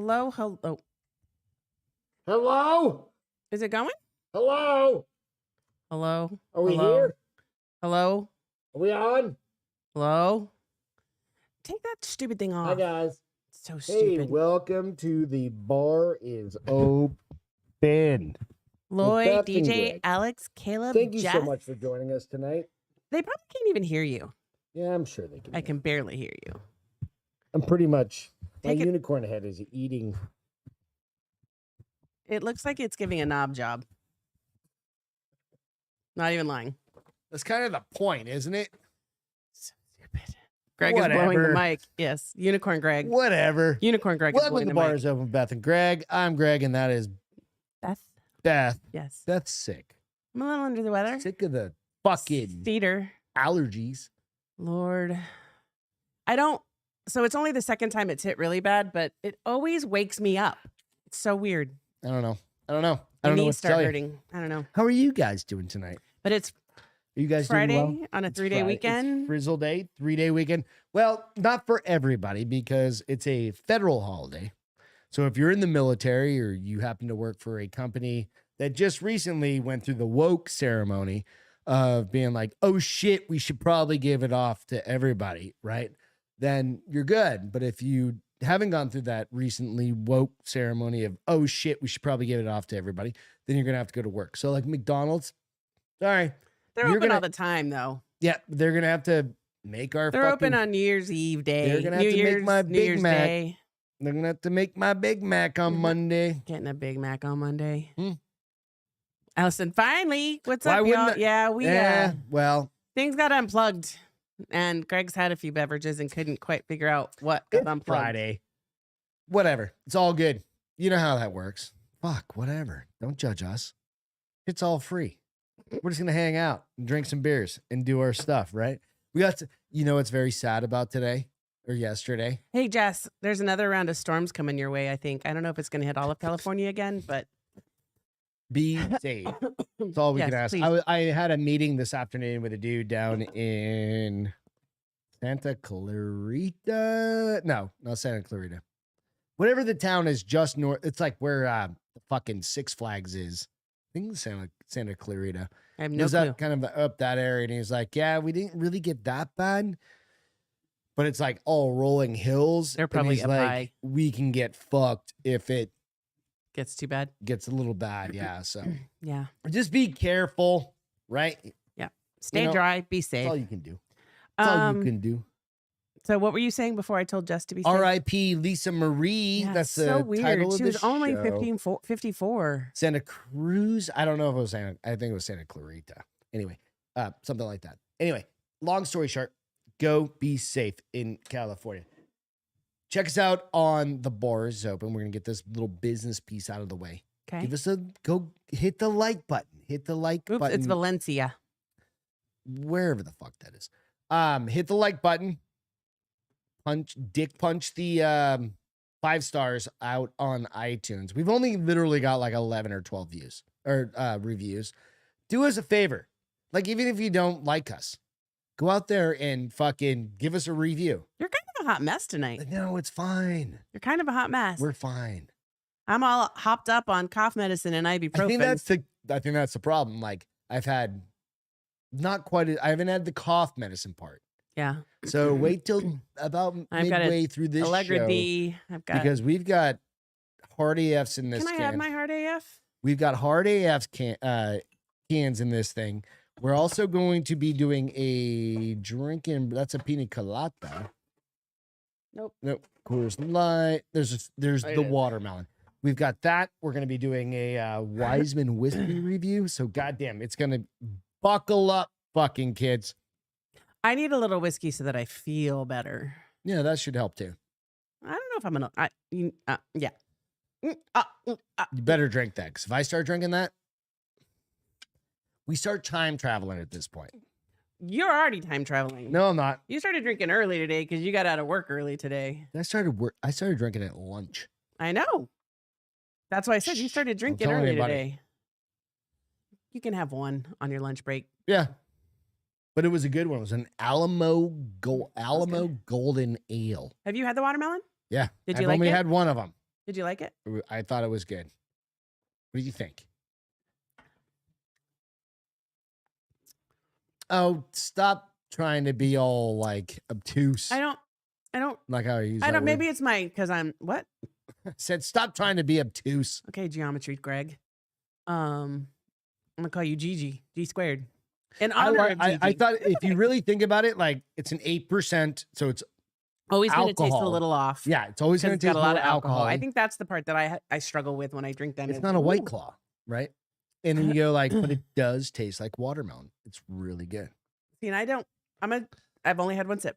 Hello, hello. Hello? Is it going? Hello? Hello? Are we hello? here? Hello? Are we on? Hello? Take that stupid thing off. Hi, guys. It's so Hey, stupid. welcome to The Bar is Open. Lloyd, Beth and DJ, Greg. Alex, Caleb, Thank you Jess. so much for joining us tonight. They probably can't even hear you. Yeah, I'm sure they can. I can barely hear you. I'm pretty much, my Take it- unicorn head is eating. It looks like it's giving a knob job. Not even lying. That's kind of the point, isn't it? So stupid. Greg is blowing the Whatever. mic. Yes. Unicorn Greg. Whatever. Unicorn Greg is Welcome blowing to the the bar mic. is open with Beth and Greg. I'm Greg, and that is Beth? Beth. Yes. Beth's sick. I'm a little under the weather. Sick of the fucking Cedar. allergies. Lord. So it's only the second time it's hit really bad, but it always wakes me up. It's so weird. I don't know. I don't know My what knees to tell start you. hurting. I don't know. How are you guys doing tonight? But it's Are you guys Friday doing well? on a It's 3-day Friday. It's weekend. Frizzle Day, 3-day weekend. Well, not for everybody because it's a federal holiday. So if you're in the military or you happen to work for a company that just recently went through the woke ceremony of being like, oh shit, we should probably give it off to everybody, right? Then you're good. But if you haven't gone through that recently woke ceremony of, oh shit, we should probably give it off to everybody, then you're going to have to go to work. So like McDonald's, sorry. They're You're open gonna- all the time, though. Yeah, they're gonna have to make our. They're open on New Year's Eve day. They're gonna have New to make Year's, my New Big Year's Mac. Day. They're gonna have to make my Big Mac on Mhm. Monday. Getting a Big Mac on Monday. Hmm. Allison, finally, what's Why up, wouldn't y'all? I- Yeah, we Yeah, well, things got unplugged, and Greg's had a few beverages and couldn't quite figure out what got it's unplugged. Friday. Whatever. It's all good. You know how that works. Fuck, whatever. Don't judge us. It's all free. We're just gonna hang out and drink some beers and do our stuff, right? We got to, you know what's very sad about today or yesterday? Hey, Jess, there's another round of storms coming your way, I think. I don't know if it's going to hit all of California again, but Be safe. That's all we Yes, can ask. please. I had a meeting this afternoon with a dude down in Santa Clarita. No, not Santa Clarita. Whatever the town is just north. It's like where the fucking Six Flags is. I think it's Santa Clarita. I have It no was clue. up kind of up that area. And he was like, yeah, we didn't really get that bad. But it's like all rolling hills. They're And probably he's up like, high. we can get fucked if it Gets too bad. gets a little bad. Yeah. So Yeah. just be careful, right? Stay know, dry. Be That's safe. all you can do. That's all you can do. So what were you saying before I told Jess to be safe? R.I.P. Lisa Marie. Yeah, That's it's the so weird. title of She the was only show. 54. Santa Cruz. I don't know if it was Santa. I think it was Santa Clarita. Anyway, something like that. Anyway, long story short, go be safe in California. Check us out on The Bar is Open. We're gonna get this little business piece out of the way. Okay. Give us a go. Hit the like button. Hit the like Oops, button. it's Valencia. Wherever the fuck that is. Hit the like button. Punch the 5 stars out on iTunes. We've only literally got like 11 or 12 views or reviews. Do us a favor. Like, even if you don't like us, go out there and fucking give us a review. You're kind of a hot mess tonight. No, it's fine. You're kind of a hot mess. We're fine. I'm all hopped up on cough medicine and ibuprofen. I think that's the problem. Like, I've had I haven't had the cough medicine part. Yeah. So wait till about I've got midway through this Allegra show. D. I've got. Because we've got hard AFs in this Can I can. have my hard AF? We've got hard AFs cans in this thing. We're also going to be doing a drinking. That's a pina colada. Nope. Coors Light. There's Right the in. watermelon. We've got that. We're going to be doing a Wiseman whiskey review. So goddamn, it's going to buckle up, fucking kids. I need a little whiskey so that I feel better. Yeah, that should help too. I don't know if I'm gonna. Yeah. You better drink that, because if I start drinking that, we start time traveling at this point. You're already time traveling. No, I'm not. You started drinking early today because you got out of work early today. I started drinking at lunch. I know. That's why I said you started drinking tell early anybody. today. You can have one on your lunch break. Yeah. But it was a good one. It was an Alamo good. Golden Ale. Have you had the watermelon? Yeah. Did I've you like only it? had one of them. Did you like it? I thought it was good. What do you think? Oh, stop trying to be all like obtuse. I don't like how I use. I that don't. word. Maybe it's mine because I'm what? I said stop trying to be obtuse. Okay, geometry, Greg. I'm gonna call you Gigi, G squared. In honor of Gigi. I thought if you really think about it, like it's an 8%, so it's always gonna taste a alcohol. little off. yeah, it's always going Because to it's taste got a lot more of alcohol. I alcohol. think that's the part that I struggle with when I drink them. It's is, not a White ooh. Claw, right? And then you go like, but it does taste like watermelon. It's really good. See, and I've only had one sip.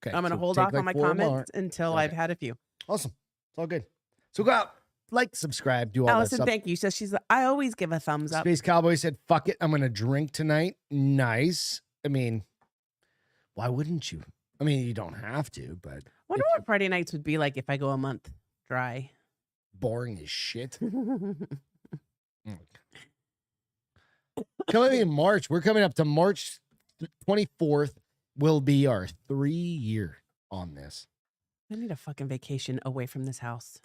Okay, I'm gonna so hold take off like on my 4 more. comments until Okay. I've had a few. Awesome, it's all good. So go out, like, subscribe, do all that Allison, stuff. thank you. So I always give a thumbs up. Space Cowboy said, "Fuck it, I'm gonna drink tonight." Nice. I mean, why wouldn't you? I mean, you don't have to, but Wonder if what Friday nights would be like if I go a month dry. boring as shit. Coming in March, we're coming up to March 24th. Will be our 3-year on this. I need a fucking vacation away from this house.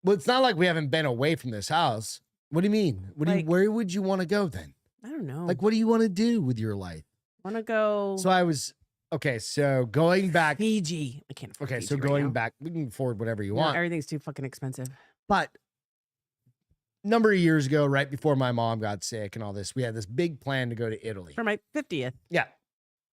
Well, it's not like we haven't been away from this house. What do you mean? Where would you want to go then? I don't know. Like, what do you want to do with your life? Want to go So going back. Fiji. I can't afford Okay, Fiji so right going now. back, we can afford whatever you No, want. everything's too fucking expensive. But a number of years ago, right before my mom got sick and all this, we had this big plan to go to Italy. For my 50th. Yeah.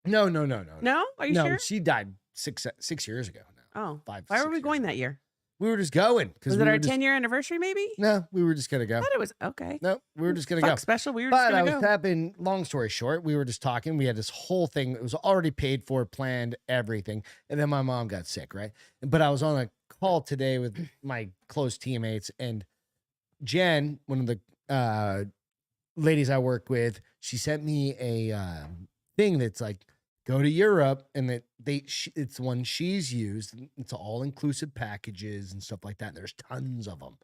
No. No? Are you sure? She died six years ago now. Oh. 5. Why were 6 we years going ago. that year? We were just going. Was it our 10-year anniversary maybe? No, we were just going to go. I thought it was okay. No, we were just going to Fuck go. special. We were But just I going was to go. tapping, long story short, we were just talking. We had this whole thing. It was already paid for, planned, everything. And then my mom got sick, right? But I was on a call today with my close teammates, and Jen, one of the ladies I work with, she sent me a thing that's like, go to Europe, and that it's one she's used. It's all inclusive packages and stuff like that. There's tons of them.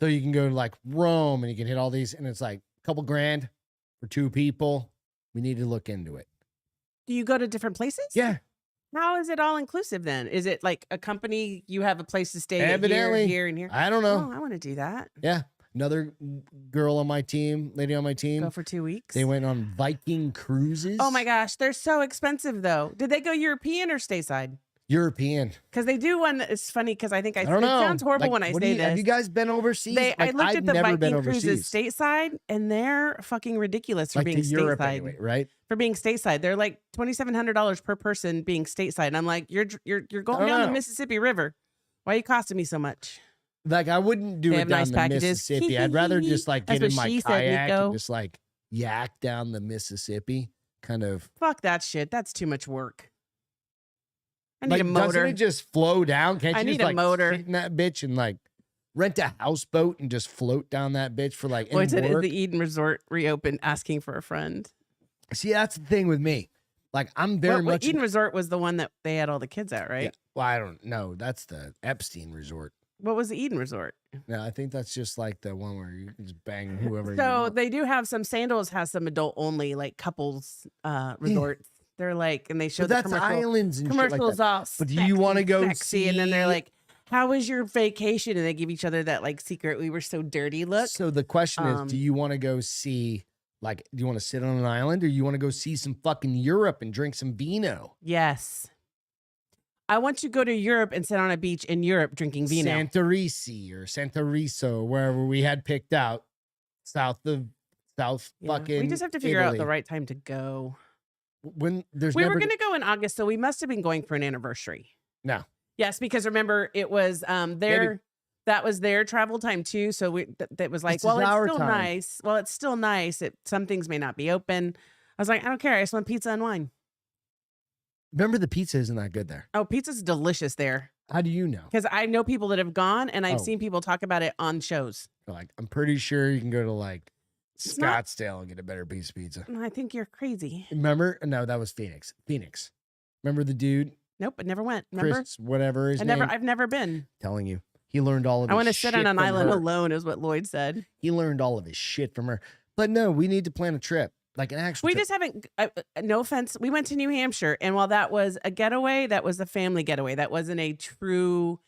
So you can go to like Rome and you can hit all these, and it's like a couple grand for 2 people. We need to look into it. Do you go to different places? Yeah. How is it all inclusive then? Is it like a company, you have a place to stay Evidently. here, and here? I don't know. Oh, I want to do that. Yeah. Another girl on my team, lady on my team. Go for 2 weeks. They went on Viking cruises. Oh my gosh, they're so expensive though. Did they go European or stateside? European. Because they do one. It's funny because I think I don't it know. sounds horrible Like, when I what do say you- this. Have you guys been overseas? I looked I've at the never been Viking cruises overseas. stateside, and they're fucking ridiculous for Like being to Europe stateside. anyway, right? For being stateside, they're like $2,700 per person being stateside. And I'm like, you're going down the know. Mississippi River. Why are you costing me so much? Like I wouldn't do They it have down nice the packages. Mississippi. I'd rather just like That's get in what my she said, kayak Nico. and just like yak down the Mississippi. Kind of Fuck that shit. That's too much work. I need like, a doesn't motor. it just flow down? Can't I you need just a like motor. sit in that bitch and like rent a houseboat and just float down that bitch for like Boy, said, is work? the Eden Resort reopened asking for a friend? See, that's the thing with me. Like I'm very much Eden Resort was the one that they had all the kids at, right? Yeah. Well, I don't know. That's the Epstein Resort. What was the Eden Resort? No, I think that's just like the one where you can just bang whoever. you So want. they do have some. Sandals has some adult only like couples resorts. They're like, and they show But the that's islands and shit commercials like that. all But do you wanna go sexy, and then they're see- like, "How was your vacation?" And they give each other that like secret "we were so dirty" look. So the question is, do Um, you want to go see, like, do you want to sit on an island, or you want to go see some fucking Europe and drink some vino? Yes, I want to go to Europe and sit on a beach in Europe drinking vino. Santorini or Santoriso, wherever we had picked out, south Yeah. fucking. We just have to figure out the Italy. right time to go. When there's We never were going to go in August, so we must have been going for an anniversary. No. Yes, because remember it was that was their travel time too. So that was like, This is well, it's our still time. nice. Well, it's still nice. Some things may not be open. I was like, I don't care. I just want pizza and wine. Remember, the pizza isn't that good there. Oh, pizza's delicious there. How do you know? Because I know people that have gone, and I've Oh. seen people talk about it on shows. Like, I'm pretty sure you can go to like It's not- Scottsdale and get a better piece of pizza. And I think you're crazy. Remember? No, that was Phoenix. Phoenix. Remember the dude, Nope, I never went. Remember? Chris, whatever his name? I've never been. Telling you, he learned all of. I his want to sit on shit an from island her. alone, is what Lloyd said. He learned all of his shit from her. But no, we need to plan a trip, like an actual. We trip. just haven't. No offense. We went to New Hampshire, and while that was a getaway, that was a family getaway. That wasn't a true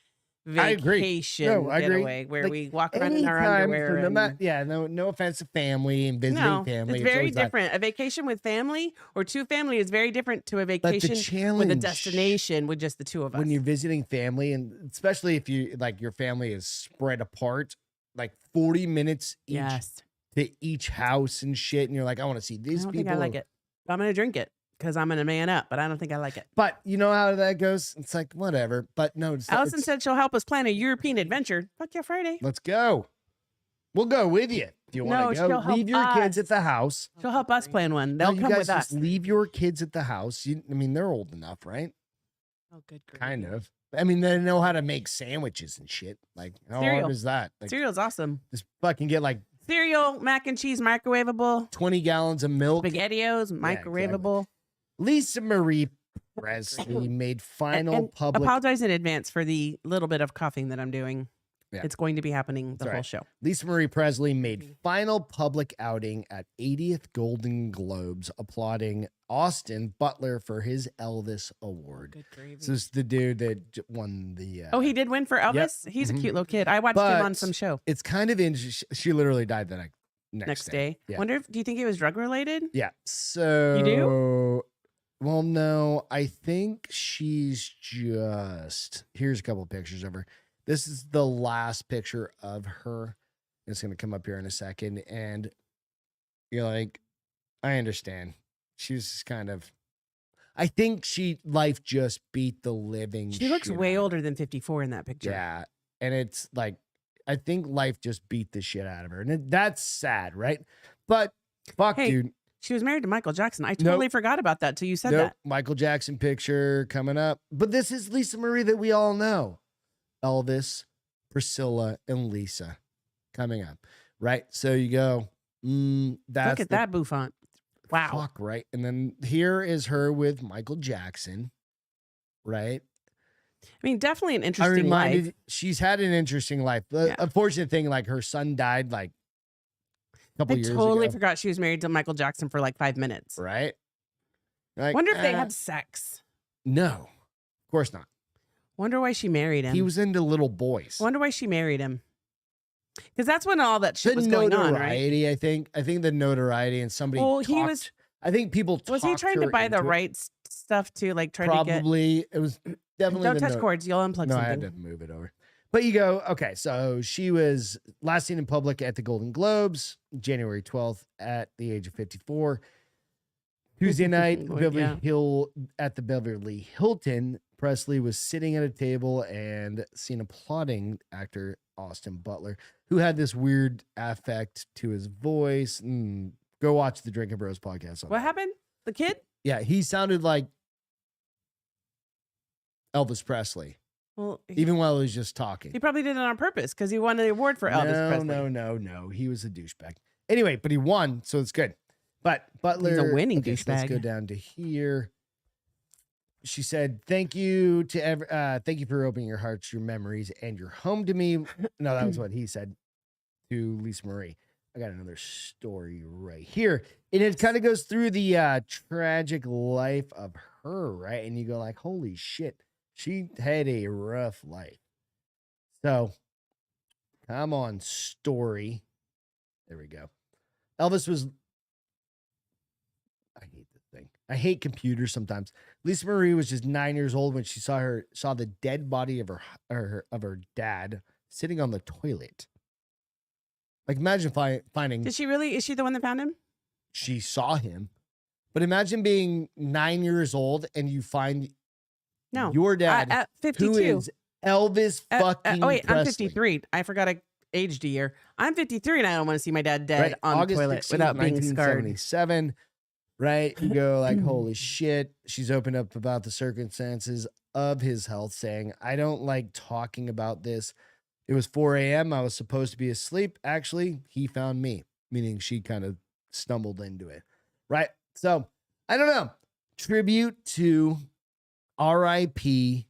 I agree. vacation No, I agree. getaway where Like, we walk around in our anytime, underwear. so and- yeah, no offense to family and visiting no, family. it's very always that. different. A vacation with family or two family is very different to a But the vacation challenge with a destination with just the two of us. when you're visiting family, and especially if you like your family is spread apart, like 40 minutes each yes, to each house and shit, and you're like, I want to see I these don't people. think I like it. I'm gonna drink it because I'm gonna man up, but I don't think I like it. But you know how that goes. It's like whatever. But no, Allison said she'll help us plan a European adventure. Fuck yeah, Friday. let's go. We'll go with you if you want No, to she'll go. help Leave your kids us. at the house. She'll help us plan one. No, They'll you come guys with just us. leave your kids at the house. I mean, they're old enough, right? Oh, good grief. Kind of. I mean, they know how to make sandwiches and shit. Like, how Cereal. hard is that? Like, Cereal's awesome. just fucking get like Cereal, mac and cheese, microwavable. 20 gallons of milk. SpaghettiOs, exactly. microwavable. Lisa Marie Presley made final And public. apologize in advance for the little bit of coughing that I'm doing. Yeah. It's going to be happening the all whole right. show. Lisa Marie Presley made final public outing at 80th Golden Globes, applauding Austin Butler for his Elvis Award. Good gravy. This is the dude that won the. Oh, he did win for Elvis? He's a cute little kid. I watched him on But some show It's kind of interesting. She literally died the next day. Yeah. Wonder if, do you think it was drug related? Yeah. So do? Well, no, I think she's just. Here's a couple of pictures of her. This is the last picture of her. It's going to come up here in a second. And you're like, I understand. She's just kind of. I think life just beat the living. She looks shit way out of her. older than 54 in that picture. Yeah. And it's like, I think life just beat the shit out of her. And that's sad, right? But fuck, Hey, dude. She was married to Michael Jackson. I totally forgot about that till you said that. Michael Jackson picture coming up. But this is Lisa Marie that we all know. Elvis, Priscilla, and Lisa coming up. Right? So you go, that's Look at that bouffant. Wow. Fuck, right? And then here is her with Michael Jackson. Right? I mean, definitely an interesting life. She's had an interesting life. The Yeah. unfortunate thing, like her son died like a couple I years totally ago. forgot she was married to Michael Jackson for like 5 minutes. Right? Like, Wonder if they had sex. No, of course not. Wonder why she married him. He was into little boys. Wonder why she married him. Because that's when all that shit The was going on, right? notoriety, I think the notoriety and somebody. Well, he talked- was- I think people. Was he talked trying to her buy the into it. right stuff to like try to get? Probably it was definitely. Don't the touch no- cords. You'll unplug No, I had something. to move it over. But you go, okay, so she was last seen in public at the Golden Globes, January 12th at the age of 54. Tuesday night, Lord, yeah. at the Beverly Hilton, Presley was sitting at a table and seen applauding actor Austin Butler, who had this weird affect to his voice. Go watch the Drinking Bros podcast. On What that. happened? The kid? Yeah, he sounded like Elvis Presley, Well, even while he was just talking. he probably did it on purpose because he won the award for Elvis Presley. No. He was a douchebag. Anyway, but he won, so it's good. But Butler, winning okay, so let's douchebag. go down to here. She said, "Thank you thank you for opening your hearts, your memories, and your home to me." No, that was what he said to Lisa Marie. I got another story right here, and it kind of goes through the tragic life of her, right? And you go like, "Holy shit, she had a rough life." So, come on, story. There we go. Elvis was. I hate this thing. I hate computers sometimes. Lisa Marie was just 9 years old when she saw the dead body of her dad sitting on the toilet. Like imagine finding. Did she really? Is she the one that found him? She saw him, but imagine being 9 years old and you find No. your dad At 52. who is Elvis fucking. oh wait, I'm Presley. 53. I forgot I aged a year. I'm 53 and I don't want to see my dad dead Right? on August the toilet 16th, without being scarred. 1977. Right? You go like, holy shit. She's opened up about the circumstances of his health, saying, "I don't like talking about this. It was 4 a.m. I was supposed to be asleep. Actually, he found me," meaning she kind of stumbled into it. Right? So, I don't know. Tribute to R.I.P.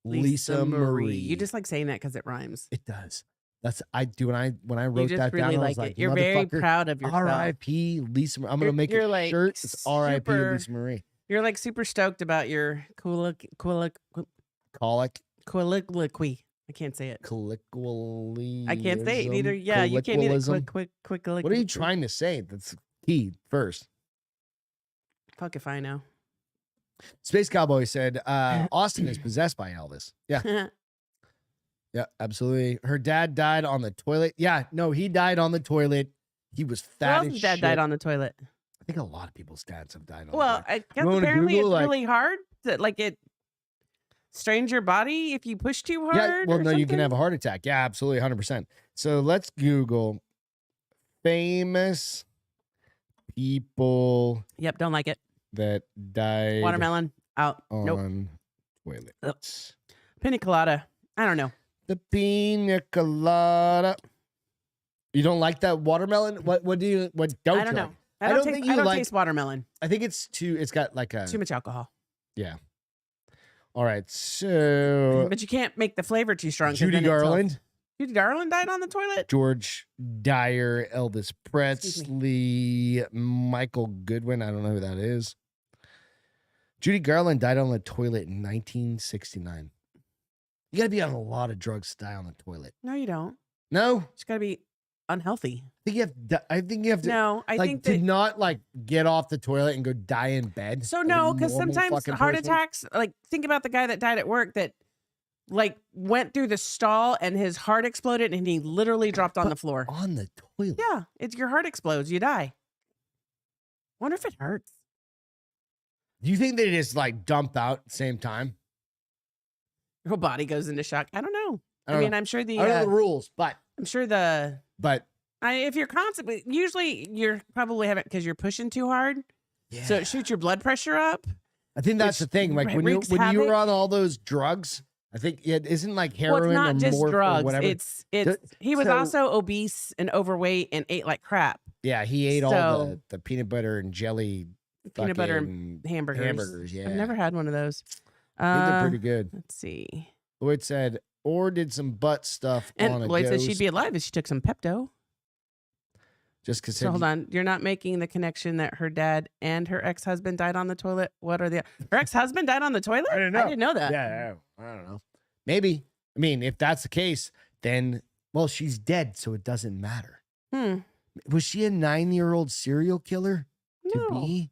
Lisa Marie. You just like saying that because it rhymes. It does. That's I do when I You wrote just that really down. I like was it. like, You're very "Motherfucker, proud of yourself. R.I.P. Lisa Marie." I'm gonna make You're a like shirt. It's R.I.P. super- Lisa Marie. You're like super stoked about your colloquy. Colic. I I can't say it. Colloquialism. I can't say it either. Yeah, you can't either. Quick. What are you trying to say? That's key first. Fuck if I know. Space Cowboy said, Austin is possessed by Elvis. Yeah. Yeah, absolutely. Her dad died on the toilet. Yeah, no, he died on the toilet. He was Who fat as else's dad shit. died on the toilet? I think a lot of people's dads have died on the Well, toilet. I guess You wanna apparently Google, it's really hard to it strains your body if you push too hard. Yeah, well, or no, you can something? have a heart attack. Yeah, absolutely, 100%. So let's Google famous people Yep, don't like it. that died Watermelon out. Nope. on toilet. Ugh. Pina colada. I don't know. The pina colada. You don't like that watermelon? What don't I don't you know. like? I don't think I don't taste watermelon. I think it's got like a Too much alcohol. yeah. All right, so But you can't make the flavor too strong. 'cause Judy then it tells- Garland, Judy Garland died on the toilet? George Dyer, Elvis Excuse Presley, Michael Goodwin. I don't know who that is. Judy Garland died on the toilet in 1969. You got to be on a lot of drugs to die on the toilet. No, you don't. No, You just got to be unhealthy. I think you have to. No, I like think to that. not like get off the toilet and go die in bed. So like a no, because normal sometimes fucking heart person. attacks, like think about the guy that died at work that like went through the stall and his heart exploded and he literally dropped on the floor. on the toilet. Yeah, it's your heart explodes, you die. Wonder if it hurts. Do you think they just like dump out at the same time? Your whole body goes into shock. I don't know. I I don't mean, know. I'm sure I don't know the rules, but if you're constantly, usually you're probably having because you're pushing too hard, yeah. so it shoots your blood pressure up. I think that's the which thing. Like when wreaks you're havoc. on all those drugs, I think it isn't like Well, heroin it's not or just morph or drugs. whatever. It's he was so- also obese and overweight and ate like crap. Yeah, he ate all So- the peanut butter and jelly Peanut butter fucking and hamburgers. hamburgers. Yeah, I've never had one of those. I think they're pretty good. Let's see. Lloyd said, or did some butt stuff on And a Lloyd said ghost. she'd be alive if she took some Pepto. Just because. So hold on, you're not making the connection that her dad and her ex-husband died on the toilet. What are the her ex-husband died on the toilet? I didn't know. I didn't know that. Yeah, I don't know. Maybe. I mean, if that's the case, then well, she's dead, so it doesn't matter. Was she a 9-year-old serial killer to No. be?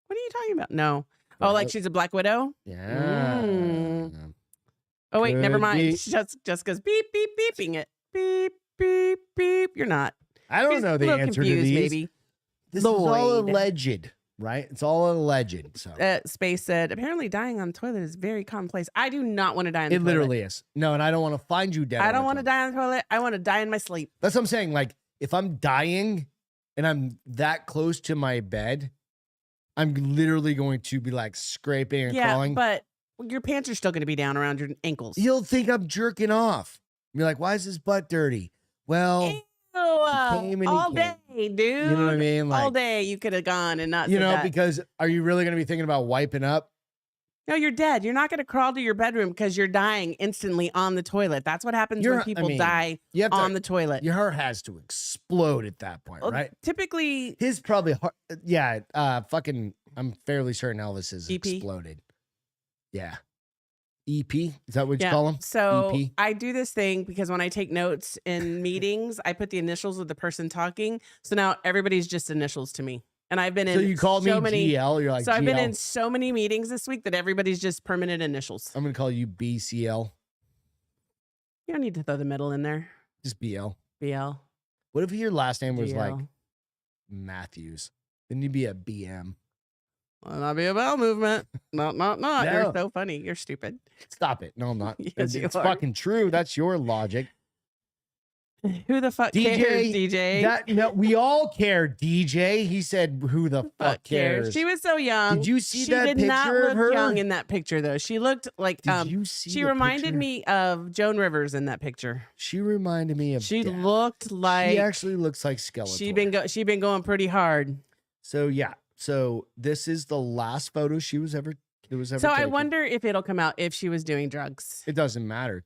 What are you talking about? No. Oh, like she's a Black Widow? Yeah. Oh wait, never Could mind. be. Just goes beep beep beeping it. Beep beep beep. You're not. I don't She's know a the little answer to confused, these. maybe. This is all Lloyd. alleged, right? It's all alleged. So Space said, apparently dying on the toilet is very commonplace. I do not want to die on the it toilet. literally is. No, and I don't want to find you dead. I on don't the want to toilet. die on the toilet. I want to die in my sleep. That's what I'm saying. Like, if I'm dying and I'm that close to my bed, I'm literally going to be like scraping and Yeah, crawling. but your pants are still going to be down around your ankles. You'll think I'm jerking off. You're like, why is his butt dirty? Well, came and he all came. day, dude. you know what I mean? Like, all day you could have gone and not you said know, that. because are you really going to be thinking about wiping up? No, you're dead. You're not going to crawl to your bedroom because you're dying instantly on the toilet. That's what happens when people die You have to, on the toilet. your heart has to explode at that point, Well, right? Typically, His probably hard. Yeah. Fucking, I'm fairly certain Elvis is EP? exploded. Yeah. EP? Is that what you call him? So EP? I do this thing because when I take notes in meetings, I put the initials of the person talking. So now everybody's just initials to me. And I've been in So you called so me many, GL. You're like, so I've been GL. in so many meetings this week that everybody's just permanent initials. I'm going to call you BCL. You don't need to throw the middle in there. Just BL. BL. What if your last name was like GL. Matthews? Then you'd be a BM. Well, not be a bowel movement. Not. No. You're so funny. You're stupid. Stop it. No, I'm not. Yes, you it's are. fucking true. That's your logic. Who the fuck cares, DJ? No, we all care, DJ. He said, who the fuck cares? She was so young. Did you see she that did picture not of look her? young in that picture, though. She looked like Did you see she the reminded picture? me of Joan Rivers in that picture. She reminded me of She Death. looked like She actually looks like Skeletor. she been going pretty hard. So yeah. So this is the last photo she was ever So I taken. wonder if it'll come out if she was doing drugs. It doesn't matter.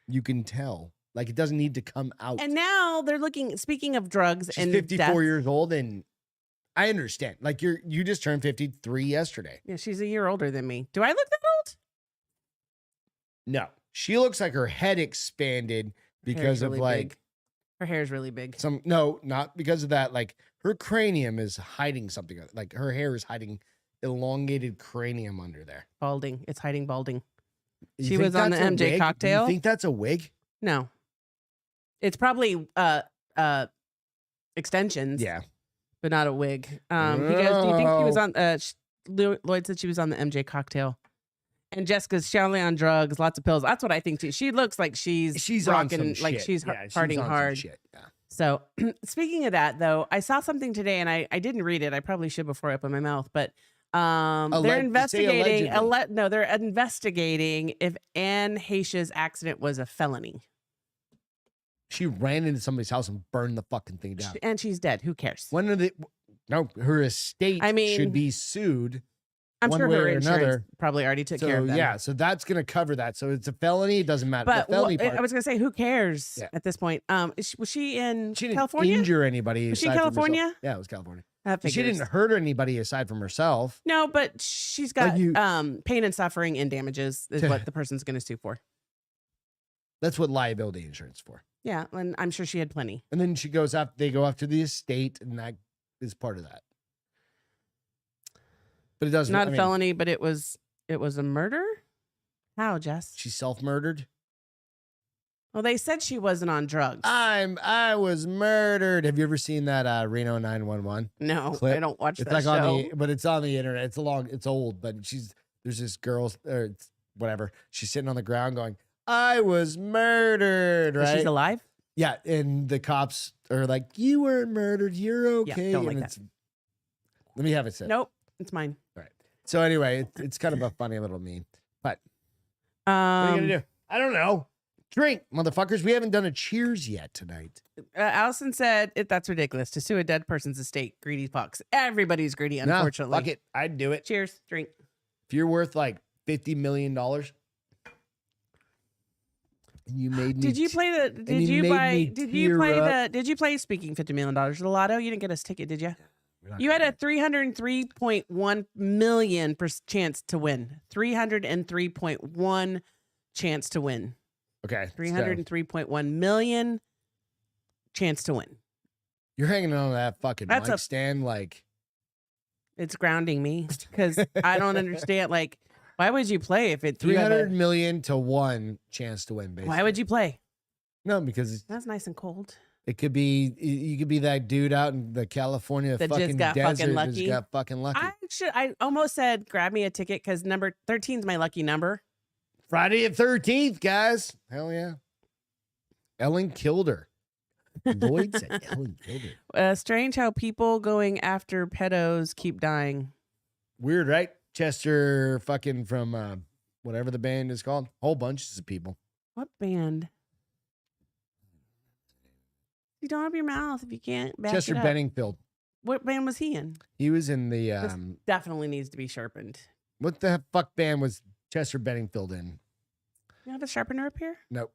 You can tell. Like it doesn't need to come out. And now they're looking. Speaking of drugs She's and 54 death, years old, and I understand. Like you just turned 53 yesterday. yeah, she's a year older than me. Do I look that old? No, She looks like her head expanded because of really like big. Her hair is really big. no, not because of that. Like her cranium is hiding something. Like her hair is hiding elongated cranium under there. Balding. It's hiding balding. You She think was on the that's a MJ wig? Do cocktail. you think that's a wig? No. It's probably extensions. Yeah. But not a wig. Do you think she was on Lloyd said she was on the MJ cocktail. And Jessica's surely on drugs, lots of pills. That's what I think too. She looks like she's rocking, on some like shit. she's Yeah, partying on some hard. shit. Yeah. So speaking of that though, I saw something today and I didn't read it. I probably should before I open my mouth, but they're investigating they're investigating if Anne Heche's accident was a felony. She ran into somebody's house and burned the fucking thing down. And she's dead. Who cares? When are no, her estate should be sued. I'm one sure way her or insurance another. probably already took care of that. Yeah, so that's going to cover that. So it's a felony. It doesn't matter. But the felony part, I was going to say, who cares at this point? Was she in California? She didn't injure anybody. Was she in California? Yeah, it was California. She didn't hurt anybody aside from herself. No, but she's got pain and suffering and damages is what the person's going to sue for. That's what liability insurance is for. Yeah, and I'm sure she had plenty. And then they go after the estate, and that is part of that. But it doesn't. Not a felony, but it was a murder? How, Jess? She self-murdered? Well, they said she wasn't on drugs. I was murdered. Have you ever seen that Reno 911? No, clip? I don't watch It's that like show. but it's on the internet. It's old, but there's this girl or whatever. She's sitting on the ground going, I was murdered, right? She's alive? Yeah, and the cops are like, you weren't murdered. You're okay. Yeah, don't like that. Let me have it said. Nope, it's mine. All right. So anyway, it's kind of a funny little meme. But what are you going to do? I don't know. Drink, motherfuckers. We haven't done a cheers yet tonight. Allison said, that's ridiculous to sue a dead person's estate. Greedy fucks. Everybody's greedy, unfortunately. No, fuck it. I'd do it. Cheers. Drink. If you're worth like $50 million, you made me. Did you play the? Did you play Speaking $50 million the lotto? You didn't get us a ticket, did you? You had a 303.1 million chance to win. 303.1 chance to win. Okay. 303.1 million chance to win. You're hanging on to that fucking mic stand like. It's grounding me because I don't understand. Like, why would you play if it's 300 million to 1 chance to win? Basically. Why would you play? No, because that's nice and cold. It could be you could be that dude out in the California that fucking just got desert fucking lucky. Just got fucking lucky. I almost said grab me a ticket because number 13 is my lucky number. Friday the 13th, guys. Hell yeah. Ellen killed her. Lloyd said Ellen killed her. Strange how people going after pedos keep dying. Weird, right? Chester fucking from whatever the band is called. Whole bunches of people. What band? You don't have your mouth if you can't back Chester it up. Benningfield. What band was he in? He was in the This definitely needs to be sharpened. What the fuck band was Chester Benningfield in? You have a sharpener up here? Nope.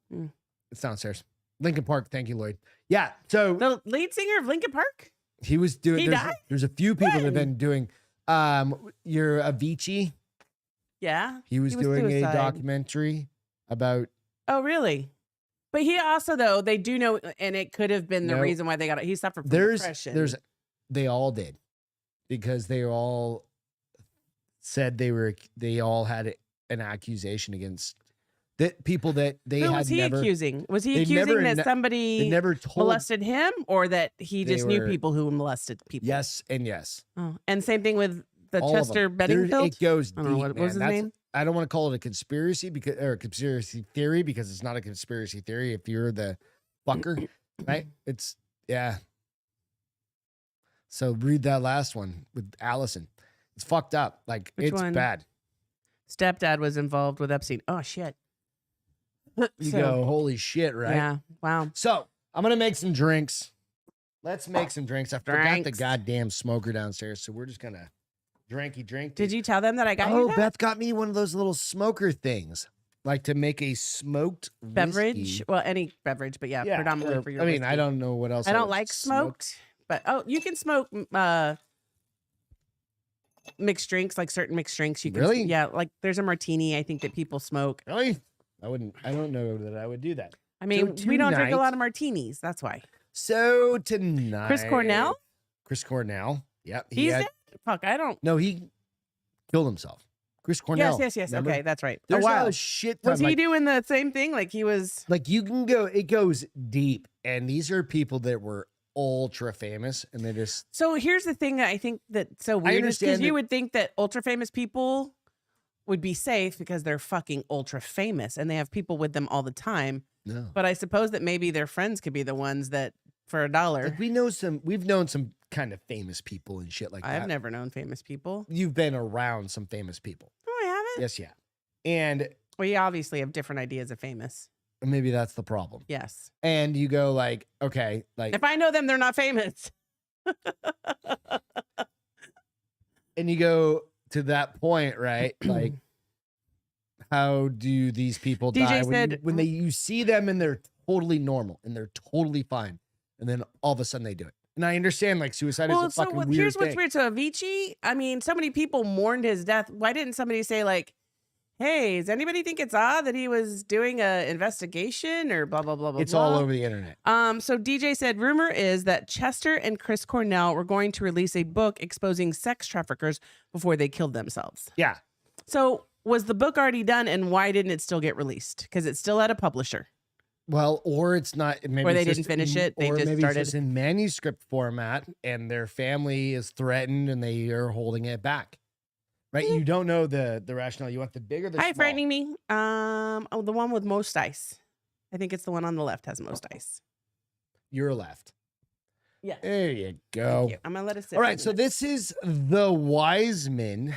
It's downstairs. Lincoln Park. Thank you, Lloyd. Yeah. So the lead singer of Lincoln Park? He was doing. He died? There's a few people that have been doing. Your Avicii. Yeah. He was doing a documentary about. Oh, really? But he also, though, they do know, and it could have been the reason why they got it. He suffered from depression. They all did, because they all said they all had an accusation against that people that they Who had was he never accusing? Was he accusing that somebody never told molested him, or that he just knew people who molested people? Yes and yes. Oh, and same thing with the All Chester Benningfield. It goes deep. What was his name? I don't want to call it a conspiracy or a conspiracy theory, because it's not a conspiracy theory if you're the fucker, right? It's So read that last one with Allison. It's fucked up. Like, Which it's one? bad. Stepdad was involved with Epstein. Oh shit. You go, holy shit, right? Yeah. Wow. So I'm gonna make some drinks. Let's make some drinks. I forgot the goddamn smoker downstairs, so we're just gonna drink. Did you tell them that I got you that? Beth got me one of those little smoker things, like to make a smoked beverage. whiskey. Well, any beverage, but yeah, predominantly for your. I mean, whiskey. I don't know what else. I don't like smoked, but you can smoke mixed drinks, like certain mixed drinks. You can, Really? Yeah, like there's a martini I think that people smoke. Really? I don't know that I would do that. I mean, we don't drink a lot of martinis. That's why. So tonight, Chris Cornell. Yep. He's dead? Fuck, I don't. No, he killed himself. Chris Cornell. Yes. Remember? Okay, that's right. There's a a shit ton, Was he doing the same thing? Like he was. Like you can go. It goes deep, and these are people that were ultra famous, and they just. So here's the thing that I think that's so weird is because you would think that ultra famous people would be safe because they're fucking ultra famous and they have people with them all the time. No. But I suppose that maybe their friends could be the ones that for $1. Like we've known some kind of famous people and shit like that. I've never known famous people. You've been around some famous people. Oh, I haven't? Yes, yeah. And we obviously have different ideas of famous. Maybe that's the problem. Yes. And you go like, okay, like if I know them, they're not famous. And you go to that point, right? Like, how do these people die when you see them and they're totally normal and they're totally fine, and then all of a sudden they do it? And I understand like suicide is a fucking weird here's thing. what's weird. So Avicii, I mean, so many people mourned his death. Why didn't somebody say like, hey, does anybody think it's odd that he was doing a investigation or blah, blah, blah, blah, It's blah. all over the internet. So DJ said, rumor is that Chester and Chris Cornell were going to release a book exposing sex traffickers before they killed themselves. Yeah. So was the book already done and why didn't it still get released? Because it's still at a publisher. Well, or it's not. Maybe or they didn't finish it. They just maybe started it's just in manuscript format and their family is threatened and they are holding it back. Right? You don't know the rationale. You want the big or the small? Hi, frightening me. Oh, the one with most ice. I think it's the one on the left has most ice. Your left. Yeah. There you go. Thank you. I'm gonna let it sit. All right, so this is the Wiseman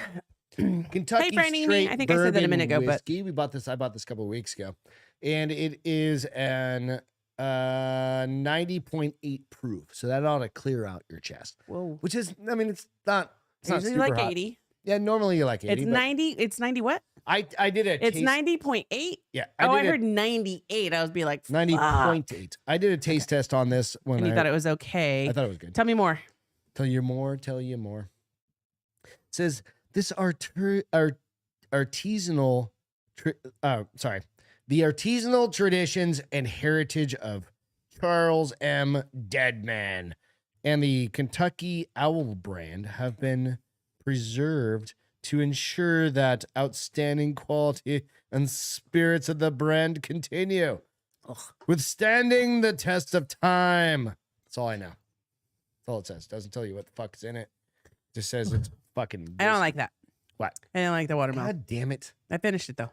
Kentucky frightening Straight me. I think I said that a minute ago, whiskey. I bought this a couple of weeks ago, and it is an 90.8 proof. So that ought to clear out your chest. Whoa. Which is, I mean, it's not usually super like hot. 80. Yeah, normally you like 80. It's 90. It's 90 what? I did a It's taste, 90.8. Yeah. I heard 98. I was be like 90.8. I did a taste test on this when and you thought it was okay. I thought it was good. Tell me more. Tell you more. It says this artisanal, the artisanal traditions and heritage of Charles M. Deadman and the Kentucky Owl brand have been preserved to ensure that outstanding quality and spirits of the brand continue, withstanding the test of time. That's all I know. That's all it says. Doesn't tell you what the fuck's in it. Just says it's fucking. I don't like that. What? I didn't like the watermelon. God damn it! I finished it though.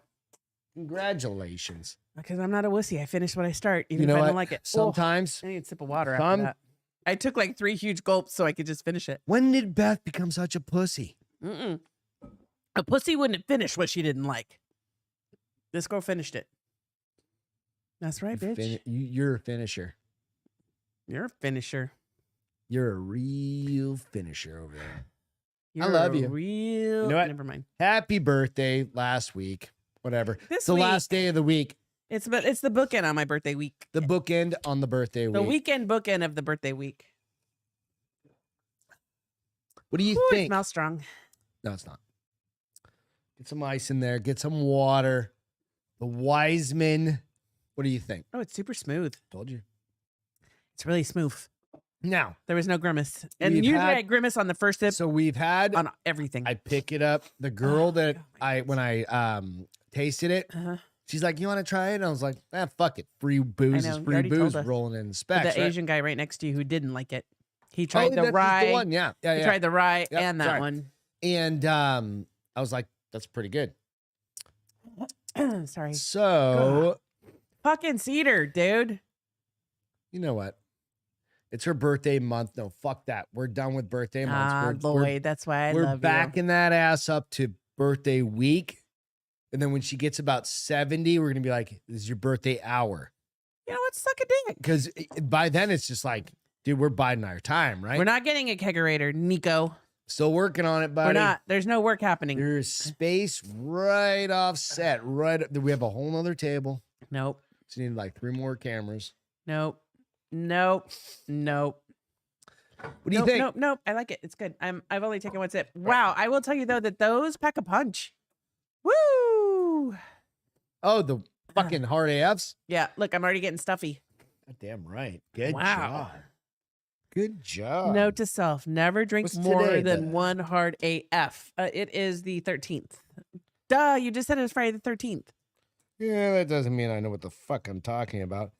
Congratulations. Because I'm not a wussy. I finish what I start, even You know if I what? don't like it. Sometimes I need a sip of water after that. I took like 3 huge gulps so I could just finish it. When did Beth become such a pussy? A pussy wouldn't finish what she didn't like. This girl finished it. That's right, bitch. You're a finisher. You're a finisher. You're a real finisher over there. You're I love you. Real. You know what? Never mind. Happy birthday last week. Whatever. This it's the week. last day of the week. It's the bookend on my birthday week. The bookend on the birthday week. The weekend bookend of the birthday week. What do you It think? smells strong. No, it's not. Get some ice in there. Get some water. The Wiseman. What do you think? Oh, it's super smooth. Told you. It's really smooth. Now, there was no grimace. And we've usually had- I grimace on the first sip. So we've had on everything. I pick it up. The girl that when I tasted it, she's like, "You want to try it?" And I was like, "Fuck it. Free booze is free booze rolling in specs." The right? Asian guy right next to you who didn't like it. He tried the that's rye. the one. Yeah. He tried the rye and that one. And I was like, "That's pretty good." Sorry. So fucking cedar, dude. You know what? It's her birthday month. No, fuck that. We're done with birthday months. Lloyd, that's why I love you. We're backing that ass up to birthday week. And then when she gets about 70, we're going to be like, this is your birthday hour. You know what? Suck a dick. Because by then it's just like, dude, we're biding our time, right? We're not getting a kegerator, Nico. Still working on it, buddy. We're not. There's no work happening. There's space right offset. We have a whole nother table. Nope. So you need like 3 more cameras. Nope. What do you think? Nope. I like it. It's good. I've only taken 1 sip. Wow. I will tell you though that those pack a punch. Woo! Oh, the fucking hard AFs. Yeah, look, I'm already getting stuffy. Damn right. Good Wow. job. Good job. Note to self: never drink What's more today, than Beth? one hard AF. It is the 13th. Duh, you just said it was Friday the 13th. Yeah, that doesn't mean I know what the fuck I'm talking about.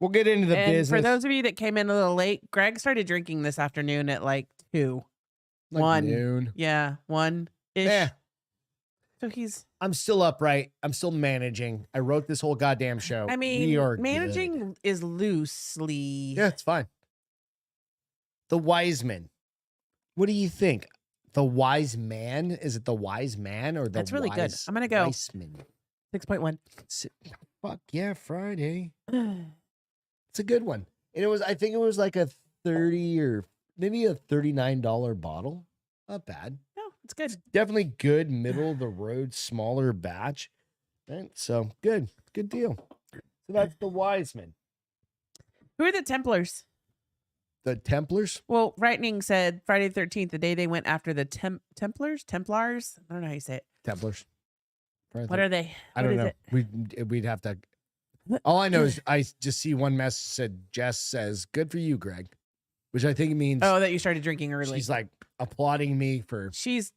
We'll get into the And business. for those of you that came in a little late, Greg started drinking this afternoon at like 2. Like 1. noon. Yeah, 1-ish. Yeah. So he's, I'm still upright. I'm still managing. I wrote this whole goddamn show. I We mean, are managing good. is loosely. Yeah, it's fine. The wise man. What do you think? The wise man? Is it the wise man or the That's really good. wise I'm going to go Weissman? 6.1. Fuck yeah, Friday. It's a good one. And I think it was like a 30 or maybe a $39 bottle. Not bad. No, it's good. Definitely good middle of the road, smaller batch. Right? So good. Good deal. So that's the Wiseman. Who are the Templars? The Templars? Well, Frightening said Friday the 13th, the day they went after the Templars? I don't know how you say it. Templars. What are they? I don't know. We'd have to. All I know is I just see one message said, Jess says, good for you, Greg. Which I think it means Oh, that you started drinking early. she's like applauding me for. She's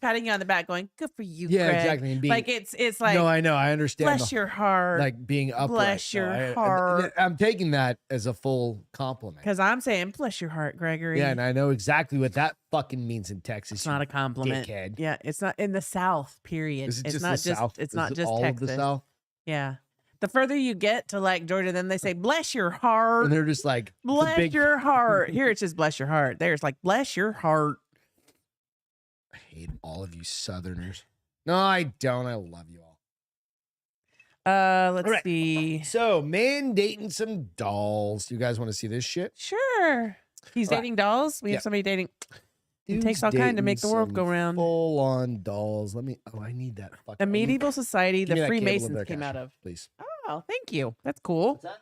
patting you on the back going, good for you, Yeah, Greg. exactly. And being, Like it's like, no, I know. I understand. bless your heart. Like being upright. Bless your No, heart. I'm taking that as a full compliment. Because I'm saying, bless your heart, Gregory. Yeah, and I know exactly what that fucking means in Texas. It's not a compliment. Dickhead. Yeah, it's not in the South, period. Is it It's just not the South? It's Is not it just all Texas. of the South? Yeah. The further you get to like Georgia, then they say, bless your heart. And they're just like, Bless your heart. Here it's just bless your heart. There it's like, bless your heart. I hate all of you Southerners. No, I don't. I love you all. Let's All right. see. So, man dating some dolls. You guys want to see this shit? Sure. He's All right. dating dolls. We Yeah. have somebody dating. It Dude's takes all kind to dating make the world some go round. Full on dolls. Let me. Oh, I need that fucking. A medieval society Give me the that cable Freemasons there, came Cash, out of. please. Oh, thank you. That's cool. What's that?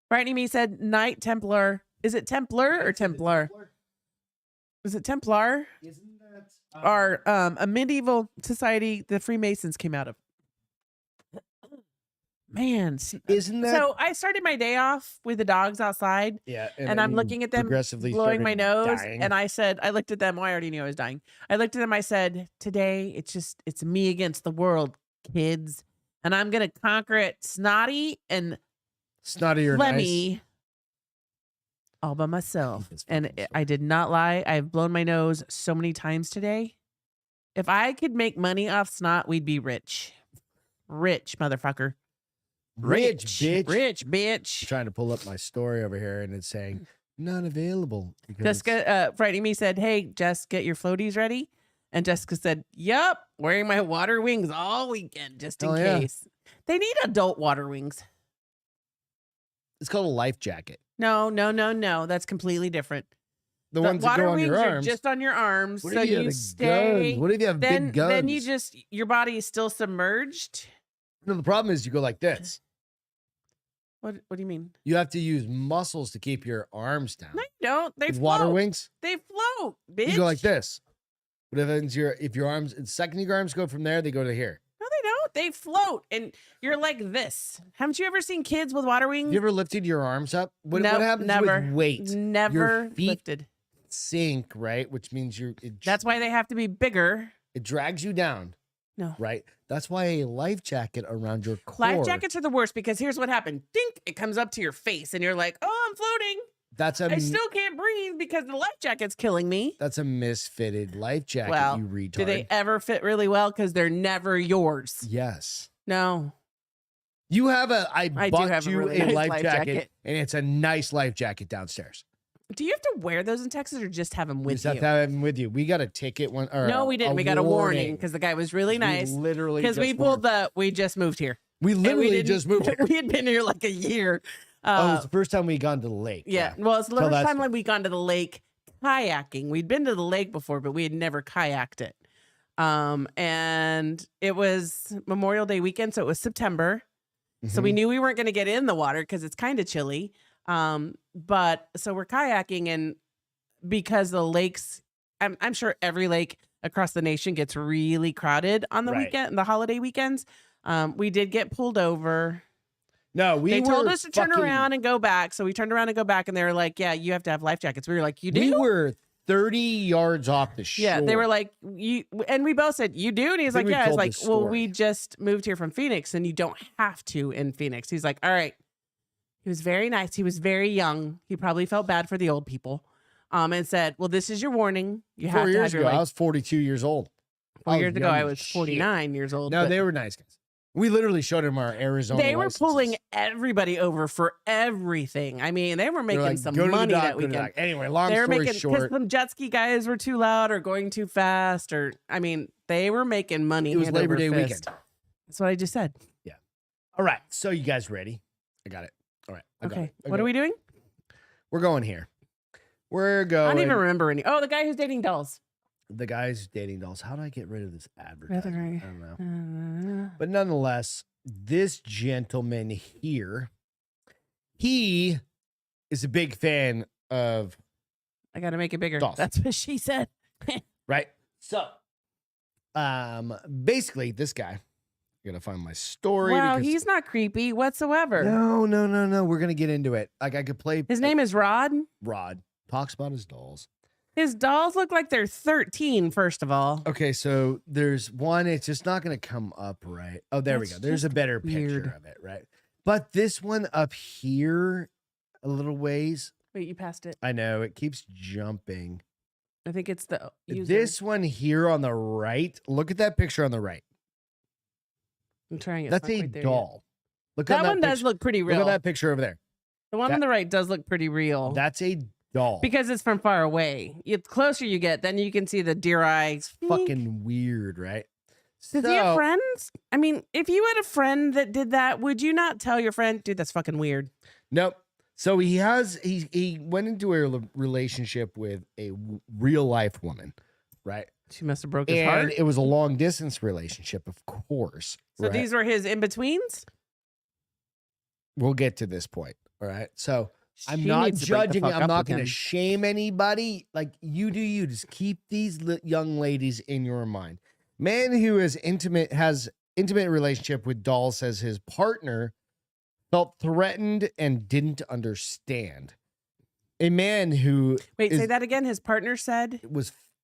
Frightening Me said Knight Templar. Is it Templar or Templar? Is it Templar? Isn't that Or a medieval society the Freemasons came out of? Man. Isn't that? So I started my day off with the dogs outside. Yeah, And I'm looking at them progressively blowing my started nose. dying. And I said, I looked at them. Well, I already knew I was dying. I looked at them. I said, today it's me against the world, kids. And I'm going to conquer it snotty and Snotty or nice. phlegmy all by myself. That's And fucking I did not lie. I've blown my nose so many times today. If I could make money off snot, we'd be rich. Rich, motherfucker. Rich, bitch. Rich, I'm bitch. trying to pull up my story over here, and it's saying not available. because it's- Jessica, Frightening Me said, hey, Jess, get your floaties ready. And Jessica said, yup, wearing my water wings all weekend just in Hell yeah. case. They need adult water wings. It's called a life jacket. No. That's completely different. The ones that water go on wings your are arms. just on your arms. What So if you you have stay. guns? What if you have Then, big guns? then you just, your body is still submerged. No, the problem is you go like this. What do you mean? You have to use muscles to keep your arms down. No, you don't. They With float. water wings, They float, bitch. you go like this. What happens? If your arms, the second your arms go from there, they go to here. No, they don't. They float, and you're like this. Haven't you ever seen kids with water wings? You ever lifted your arms up? What Nope, happens never. with weight? Never feet- lifted. Sink, right? Which means That's why they have to be bigger. it drags you down. No. Right? That's why a life jacket around your core. Life jackets are the worst because here's what happened. Dink! It comes up to your face, and you're like, oh, I'm floating. That's I still can't breathe because the life jacket's killing me. That's a misfitted life jacket, Well, you retard. Do they ever fit really well? Because they're never yours. Yes. No. You have I do bought have a you really a nice life life jacket, jacket. and it's a nice life jacket downstairs. Do you have to wear those in Texas or just have them You with just you? have to have them with you. We got a ticket one. Or No, we didn't. We got a warning because the guy was really nice. Literally, Because we pulled we just moved here. We And literally didn't- just moved here. We had been here like a year. Oh, it's the first time we gone to the lake. Yeah. Well, it's the Tell first that time story. like we gone to the lake kayaking. We'd been to the lake before, but we had never kayaked it. And it was Memorial Day weekend, so it was September. So we Mhm. knew we weren't going to get in the water because it's kind of chilly. But so we're kayaking, and because the lakes, I'm sure every lake across the nation gets really crowded on the Right. weekend, the holiday weekends. We did get pulled over. No, they told us to turn around and go back. So we turned around and go back, and they were like, "Yeah, you have to have life jackets." We were like, "You do?" We were 30 yards off the shore. Yeah, they were like, "You," and we both said, "You do?" And he's like, "Yeah." I was like, "Well, we just moved here from Phoenix, and you don't have to in Phoenix." He's like, "All right." He was very nice. He was very young. He probably felt bad for the old people, and said, "Well, this is your warning. You have 4 to years have your ago, life." I was 42 years old. 4 years ago, I was 49 years old. No, they were nice guys. We literally showed him our Arizona They were licenses. pulling everybody over for everything. I mean, they were making like, some "Go to the money dock, that go to the weekend. dock." Anyway, long They were story making short, because some jet ski guys were too loud or going too fast, or I mean, they were making money. it was hand Labor over Day fist. weekend. That's what I just said. Yeah. All right. So you guys ready? I got it. All right. I got Okay, it. what are we doing? We're going here. We're going. I don't even remember any. Oh, the guy who's dating dolls. The guy's dating dolls. How do I get rid of this advertisement? Right. I don't know. But nonetheless, this gentleman here, he is a big fan of. I got to make it bigger. Dolls. That's what she said. Right. So, basically, this guy. I gotta find my story. Wow, because- he's not creepy whatsoever. No. We're gonna get into it. Like I could play. His name is Rod. Rod. Talks about his dolls. His dolls look like they're 13, first of all. Okay, so there's one. It's just not going to come up right. Oh, there we That's go. There's a just better weird. picture of it, right? But this one up here, a little ways. Wait, you passed it. I know it keeps jumping. I think it's the user. This one here on the right. Look at that picture on the right. I'm trying it. That's a doll. Look That on one does picture. look pretty real. Look at that picture over there. The one on the right does look pretty real. That's a doll. Because it's from far away. The closer you get, then you can see the deer eyes. Fucking weird, right? Does he have friends? I mean, if you had a friend that did that, would you not tell your friend, dude, that's fucking weird? Nope. So he went into a relationship with a real life woman, right? She must have broke his heart. And it was a long distance relationship, of course. So right? these were his in-betweens? We'll get to this point. All right. So I'm She not needs to break the judging. fuck I'm up not with going to him. shame anybody. Like you do you. Just keep these young ladies in your mind. Man who has intimate relationship with dolls says his partner felt threatened and didn't understand. A man who say that again. His partner said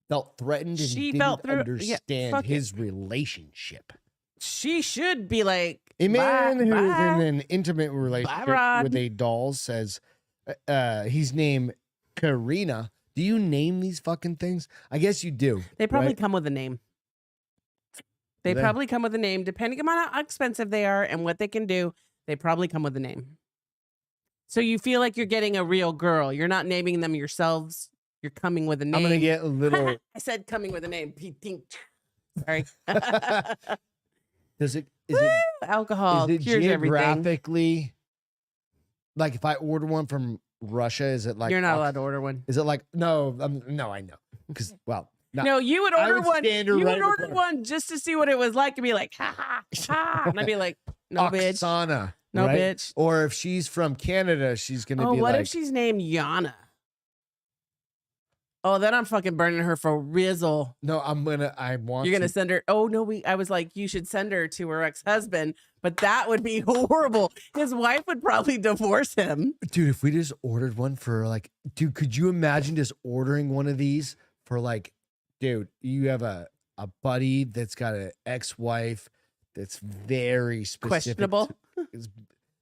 felt threatened and She didn't felt understand fuck it. his relationship. she should be like, A man bye, who is bye. in an intimate relationship Rod. with a doll says he's named Karina. Do you name these fucking things? I guess you do. They probably right? come with a name. They they? probably come with a name, depending on how expensive they are and what they can do. They probably come with a name. So you feel like you're getting a real girl. You're not naming them yourselves. You're coming with a name. I'm gonna get a little. I said coming with a name. Sorry. Is it Alcohol is it cures everything. geographically? Like if I order one from Russia, is it like You're not allowed to order one. Is it like no? No, I know because No, you would I order would one. stand You her right would in the order corner. one just to see what it was like and be like, ha ha ha, and I'd be like, no, bitch, Oksana, no, right? bitch. Or if she's from Canada, she's gonna Oh, be what like, if she's named Yana? Oh, then I'm fucking burning her for Rizzle. no, I want. You're gonna to- send her. Oh no, I was like, you should send her to her ex-husband, but that would be horrible. His wife would probably divorce him. Dude, if we just ordered one for like, dude, could you imagine just ordering one of these for like, dude, you have a buddy that's got an ex-wife that's very specific. Questionable.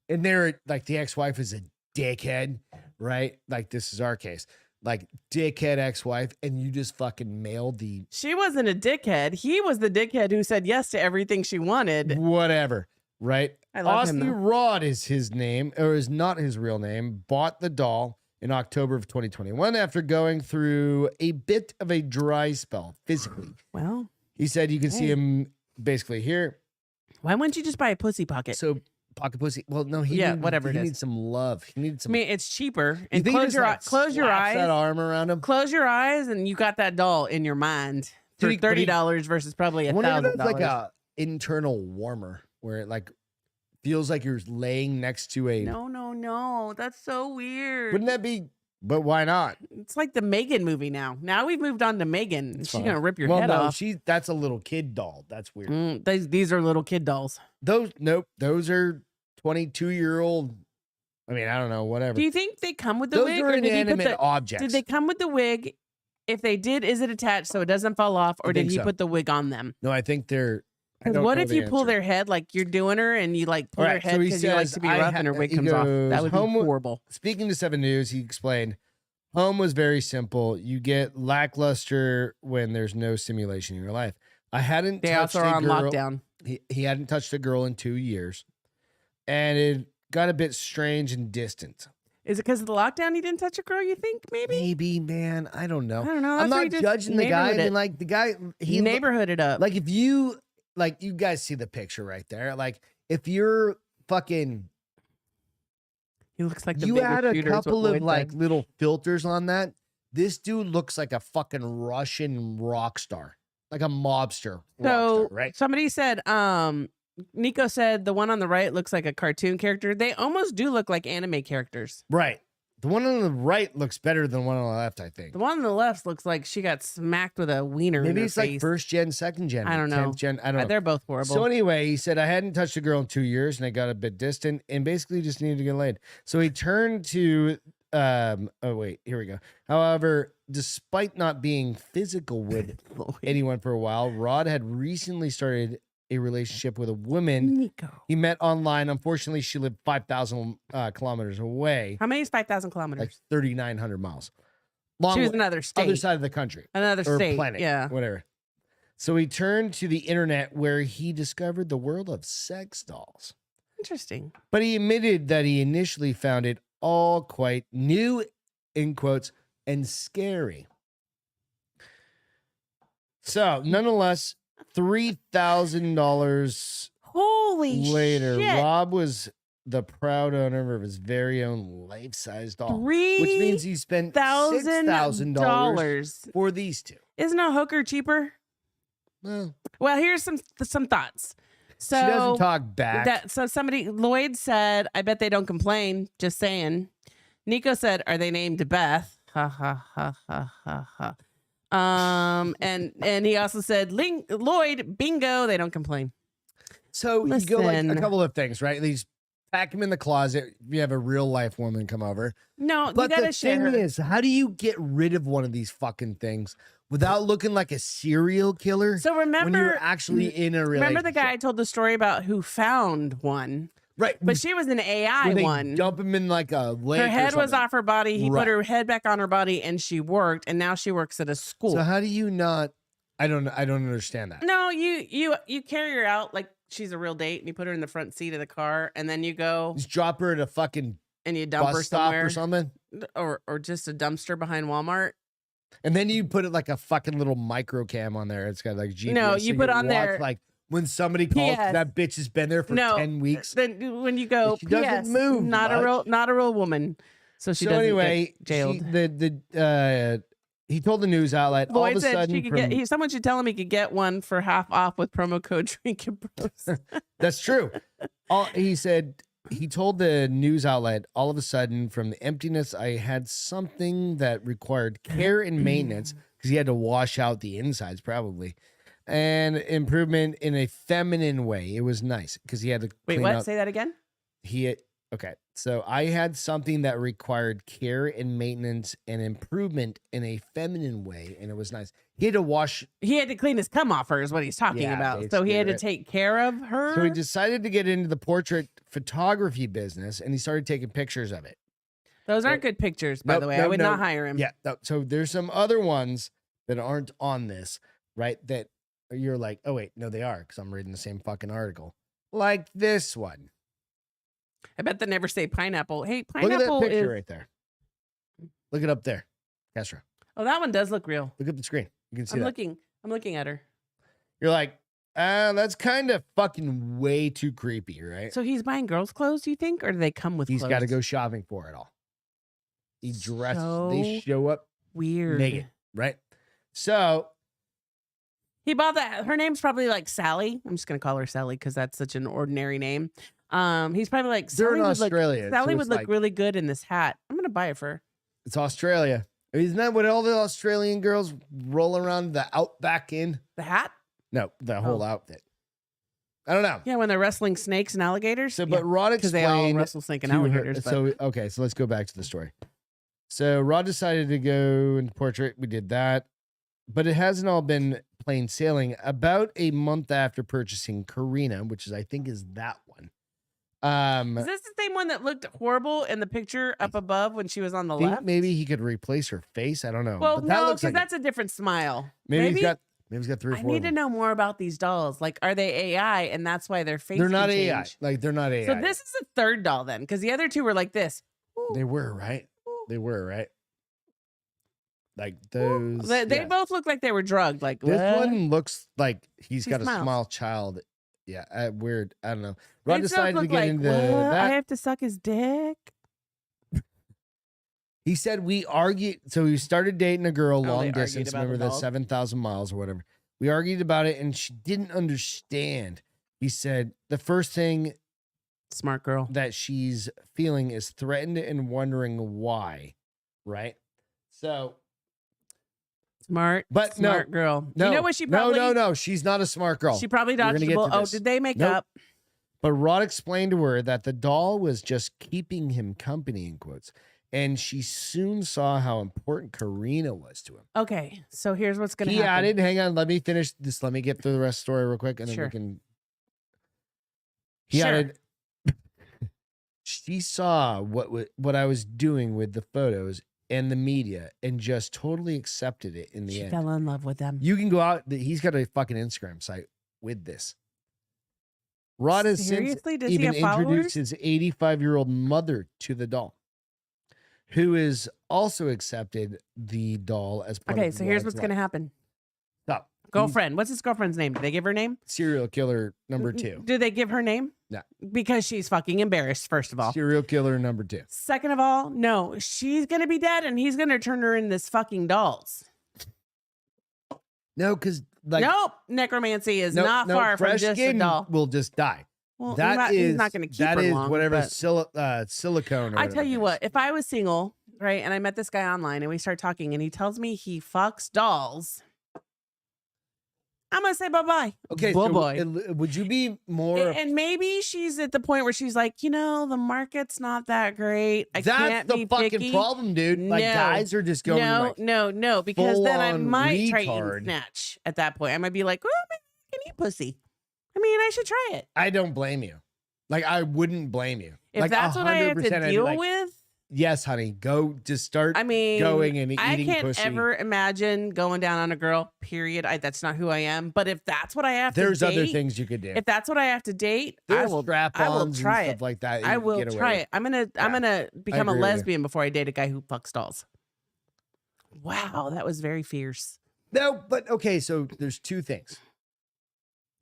And they're like, the ex-wife is a dickhead, right? Like this is our case. Like dickhead ex-wife, and you just fucking mailed the She wasn't a dickhead. He was the dickhead who said yes to everything she wanted. whatever, right? I love him, Austin though. Rod is his name, or is not his real name. Bought the doll in October of 2021 after going through a bit of a dry spell physically. Well, He said you can see Hey. him basically here. why wouldn't you just buy a pussy pocket? So pocket pussy. Well, no, Whatever it he is. needs some love. He needs I some. mean, it's cheaper. You And think he close just, your like, close your slaps that eyes. arm around him. Close your eyes, and you got that doll in your mind for Dude, but he- $30 versus probably I wonder if $1,000. that's like a internal warmer where it like feels like you're laying next to a. No, that's so weird. Wouldn't that be But why not? It's like the Megan movie now. Now we've moved on to Megan. She's going to rip your head off. That's a little kid doll. That's weird. These are little kid dolls. Those are 22-year-old. I mean, I don't know, whatever. Do you think they come with the wig? Those are inanimate objects. Did they come with the wig? If they did, is it attached so it doesn't fall off, or did he put the wig on them? No, I think they're. What if you pull their head like you're doing her, and you like pull their head because you like to be rough and her wig comes off? That would be horrible. Speaking to 7 News, he explained, home was very simple. You get lackluster when there's no stimulation in your life. I hadn't touched a girl. They also are on lockdown. He hadn't touched a girl in 2 years, and it got a bit strange and distant. Is it because of the lockdown he didn't touch a girl, you think? Maybe, man. I don't know. I'm not judging the guy. I mean, like, the guy, he neighborhooded up. Like, if you, like, you guys see the picture right there. Like, if you're fucking. He looks like the you add a couple of, like, little filters on that. This dude looks like a fucking Russian rock star. Like a mobster. So, right? Somebody said, Nico said the one on the right looks like a cartoon character. They almost do look like anime characters. Right. The one on the right looks better than the one on the left, I think. The one on the left looks like she got smacked with a wiener. Maybe in her it's face. Like first gen, second gen. I don't know. 10th gen. I don't know. They're both horrible. So anyway, he said, I hadn't touched a girl in 2 years and I got a bit distant and basically just needed to get laid. So he turned to, oh wait, here we go. However, despite not being physical with anyone for a while, Rod had recently started a relationship with a woman Nico he met online. Unfortunately, she lived 5,000 kilometers away. How many is 5,000 kilometers? Like 3,900 miles. She was another state. Other side of the country. Another state. Planet. Yeah. Whatever. So he turned to the internet where he discovered the world of sex dolls. Interesting. But he admitted that he initially found it all quite new, in quotes, and scary. So, nonetheless, $3,000 Holy later, shit. Rob was the proud owner of his very own life-size doll, which means he spent $6,000 for these two. Isn't a hooker cheaper? Well, here's some thoughts. So she doesn't talk back. So Lloyd said, I bet they don't complain. Just saying. Nico said, are they named Beth? Ha ha ha ha ha ha. And he also said, Lloyd, bingo, they don't complain. So you go like a couple of things, right? These pack them in the closet. If you have a real life woman come over. No, but you gotta share. The thing is, how do you get rid of one of these fucking things without looking like a serial killer? So remember, when you're actually in a relationship. Remember the guy I told the story about who found one. Right. But she was an AI one. Dump him in like a lake. Her head was off her body. He put her head back on her body and she worked. And now she works at a school. So how do you not? I don't understand that. No, you carry her out like she's a real date and you put her in the front seat of the car and then you go. Just drop her at a fucking and you dump her somewhere or something. Or just a dumpster behind Walmart. And then you put it like a fucking little micro cam on there. It's got like GPS. No, you put on there like. When somebody calls, that bitch has been there for 10 weeks. Then when you go, she doesn't move. Not a real woman. So she doesn't get jailed. He told the news outlet Lloyd all of a said sudden. She could someone should tell him he could get one for half off with promo code Drinking Bros. That's true. He said he told the news outlet all of a sudden from the emptiness I had something that required care and maintenance because he had to wash out the insides probably. And improvement in a feminine way. It was nice because he had to Wait, what? Say that again? Okay. So I had something that required care and maintenance and improvement in a feminine way, and it was nice. He had to clean his cum off her is what he's talking about. So he had to take care of her. So he decided to get into the portrait photography business, and he started taking pictures of it. Those aren't good pictures, by the way. I would not hire him. Yeah. So there's some other ones that aren't on this, right? That you're like, oh, wait, no, they are, because I'm reading the same fucking article. Like this one. I bet they never say pineapple. Hey, pineapple Look at that picture right there. Look it up there, Castro. Oh, that one does look real. Look at the screen. You can see I'm looking at her. You're like, that's kind of fucking way too creepy, right? So he's buying girls' clothes, do you think? Or do they come with clothes? He's got to go shopping for it all. He dresses. They show up weird. naked, right? So he bought that. Her name's probably like Sally. I'm just gonna call her Sally because that's such an ordinary name. He's probably like they're in Australia. Sally would look really good in this hat. I'm gonna buy it for her. It's Australia. Isn't that what all the Australian girls roll around the outback in? The hat? No, the whole outfit. I don't know. Yeah, when they're wrestling snakes and alligators. So, but Rod explained because they all wrestle snake and alligators. So let's go back to the story. So Rod decided to go into portrait. We did that, but it hasn't all been plain sailing. About a month after purchasing Karina, which I think is that one. Is this the same one that looked horrible in the picture up above when she was on the I think left? maybe he could replace her face. I don't know. Well, but that no, looks because like that's a different smile. maybe he's got 3 or 4. I need to know more about these dolls. Like, are they AI? And that's why their face. They're not can AI. change? Like they're not AI. So this is the third doll then, because the other two were like this. They were right. They were right. Like those. They both look like they were drugged. Like this what? one looks like he's He got smiles. a small child. Yeah, weird. I don't know. Rod They both decided to look get like, into what? that. I have to suck his dick. He said we argued. So we started dating a girl they long argued distance. about Remember the the dog? 7,000 miles or whatever. We argued about it, and she didn't understand. He said the first thing Smart girl. that she's feeling is threatened and wondering why. Right. So. Smart girl. No, You know what she probably? No. She's not a smart girl. She probably We're gonna dodged the get bullet. to Oh, this. did they make Nope. up? But Rod explained to her that the doll was just keeping him company, in quotes. And she soon saw how important Karina was to him. Okay, so here's what's gonna He happen. added, hang on, let me finish this. Let me get through the rest of the story real quick. And then Sure. we can. He Sure. added, she saw what I was doing with the photos and the media and just totally accepted it in the She end. fell in love with them. You can go out. He's got a fucking Instagram site with this. Rod has since Seriously? Does he even have followers? introduced his 85-year-old mother to the doll, who is also accepted the doll as part Okay, of so here's Rod's what's gonna life. happen. Stop. Girlfriend. What's his girlfriend's name? Did they give her name? Serial killer number 2. Did they give her name? No. Because she's fucking embarrassed, first of all. Serial killer number 2. Second of all, no, she's gonna be dead and he's gonna turn her into this fucking dolls. No, because like Nope. Necromancy is no, not far from fresh just a skin doll. will just die. Well, That he's is not gonna keep that her is long, whatever but- silicone. Or I whatever tell you it what, is. if I was single, right, and I met this guy online and we start talking and he tells me he fucks dolls, I'm gonna say bye-bye. Okay, Bye-bye. so would you be more? And maybe she's at the point where she's like, you know, the market's not that great. I That's can't the be fucking picky. problem, dude. Like No. guys are just going like, No, because then I full-on might try retard. and snatch at that point. I might be like, oh, maybe I can eat pussy. I mean, I should try it. I don't blame you. Like I wouldn't blame you. If Like, that's what I have 100% to I'd be deal like, with, yes, honey, go just start. I mean, going and I eating can't pussy. ever imagine going down on a girl, period. That's not who I am. But if that's what I have There's to date, other things you could do. if that's what I have to date, I There's will strap-ons try and it. stuff like that. I you will get away try with. it. I'm gonna become a agree with you. lesbian before I date a guy who fucks dolls. Wow, that was very fierce. No, but okay. So there's two things.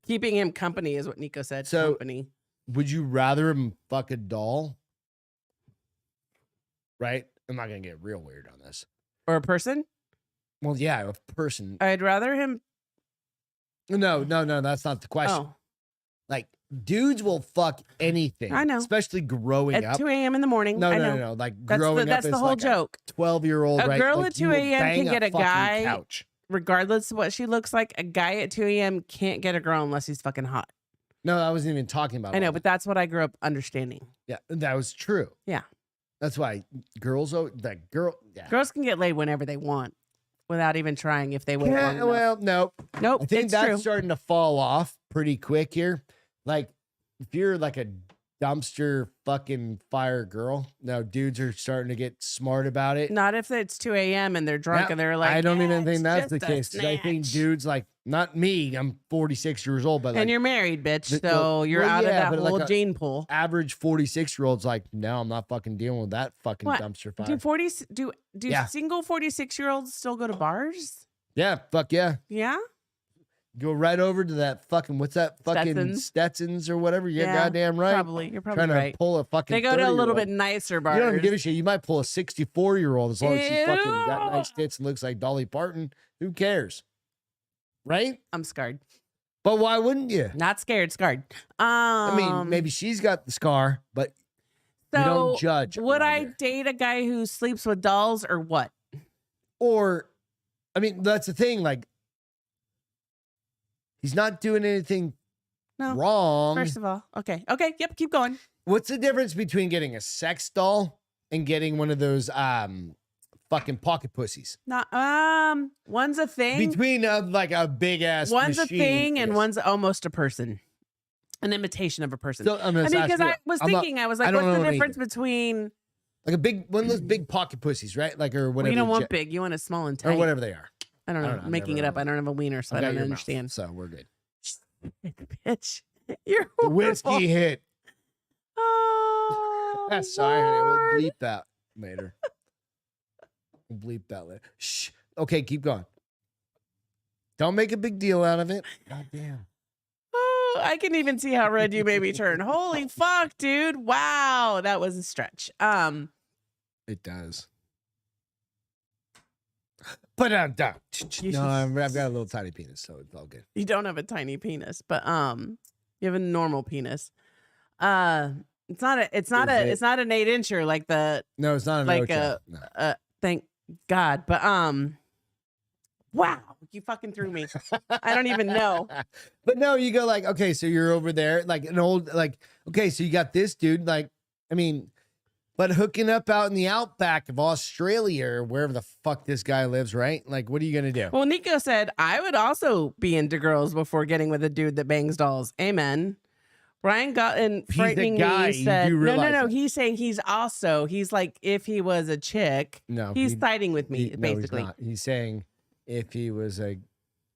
Keeping him company is what Nico said. So- Company. Would you rather him fuck a doll? Right? I'm not gonna get real weird on this. Or a person? Well, yeah, a person. I'd rather him. No, that's not the question. Oh, Like, dudes will fuck anything. I know. Especially growing at up. 2 a.m. in the morning. I know. No. Like That's growing that's up the as whole like joke. 12-year-old, A right? girl Like, at you 2 will a.m. bang can get a fucking guy- couch. Regardless of what she looks like, a guy at 2 a.m. can't get a girl unless he's fucking hot. No, I wasn't even talking about. I know, all but that. that's what I grew up understanding. Yeah, that was true. Yeah. That's why girls. That girl. Yeah. Girls can get laid whenever they want without even trying if they wait long Yeah, enough. well, no. Nope, I think it's that's true. starting to fall off pretty quick here. Like, if you're like a dumpster fucking fire girl, no, dudes are starting to get smart about it. Not if it's 2 a.m. and they're drunk Yeah, and they're like, I don't "Yeah, even think it's that's the just a case. 'Cause I think snatch." dudes like, not me, I'm 46 years old, but like And you're married, bitch. The- So well, you're well, out yeah, of but that like whole a- gene pool. average 46-year-old's like, no, I'm not fucking dealing with that fucking What? dumpster fire. Do Yeah. single 46-year-olds still go to bars? Yeah, fuck yeah. Yeah. Go right over to that fucking, what's that fucking Stetsons or whatever. You're Yeah, goddamn right. Probably. You're probably Trying right. to pull a fucking They go to a little 30-year-old. bit nicer bars. You don't even give a shit. You might pull a 64-year-old as long as she's fucking got Ew. nice tits and looks like Dolly Parton. Who cares? Right? I'm scarred. But why wouldn't you? Not scared, scarred. I mean, maybe she's got the scar, but So we don't judge. Would I date a guy who sleeps with dolls or what? Or, I mean, that's the thing. Like, he's not doing anything wrong. First of all, okay, yep, keep going. What's the difference between getting a sex doll and getting one of those fucking pocket pussies? Not one's a thing. Between like a big ass one's machine, a thing and yes. one's almost a person, an imitation of a person. So, I mean, because I was thinking, I was like, what's the difference between like one of those big pocket pussies, right? Like or whatever. Well, you don't want big, you want a small and tight, or whatever they are. I don't know. Making it up. I don't have a wiener, so I don't understand. Mouth, so we're good. Bitch, you're the whiskey hit. Oh, sorry, honey. We'll Lord. bleep that later. We'll bleep that later. Shh. Okay, keep going. Don't make a big deal out of it. God damn. Oh, I can even see how red you made me turn. Holy fuck, dude. Wow. That was a stretch. It does. Put it on down. No, I've got a little tiny penis, so it's all good. You don't have a tiny penis, but you have a normal penis. It's not an 8-incher like the No, it's not an like no. thank God. But wow, you fucking threw me. I don't even know. But no, you go like, okay, so you're over there, like an old, like, okay, so you got this dude, like, I mean, but hooking up out in the outback of Australia or wherever the fuck this guy lives, right? Like, what are you gonna do? Well, Nico said I would also be into girls before getting with a dude that bangs dolls. Amen. Brian got in frightening me. Said no. He's saying he's like if he was a chick. No, he's siding with me basically. No, he's not. He's saying if he was a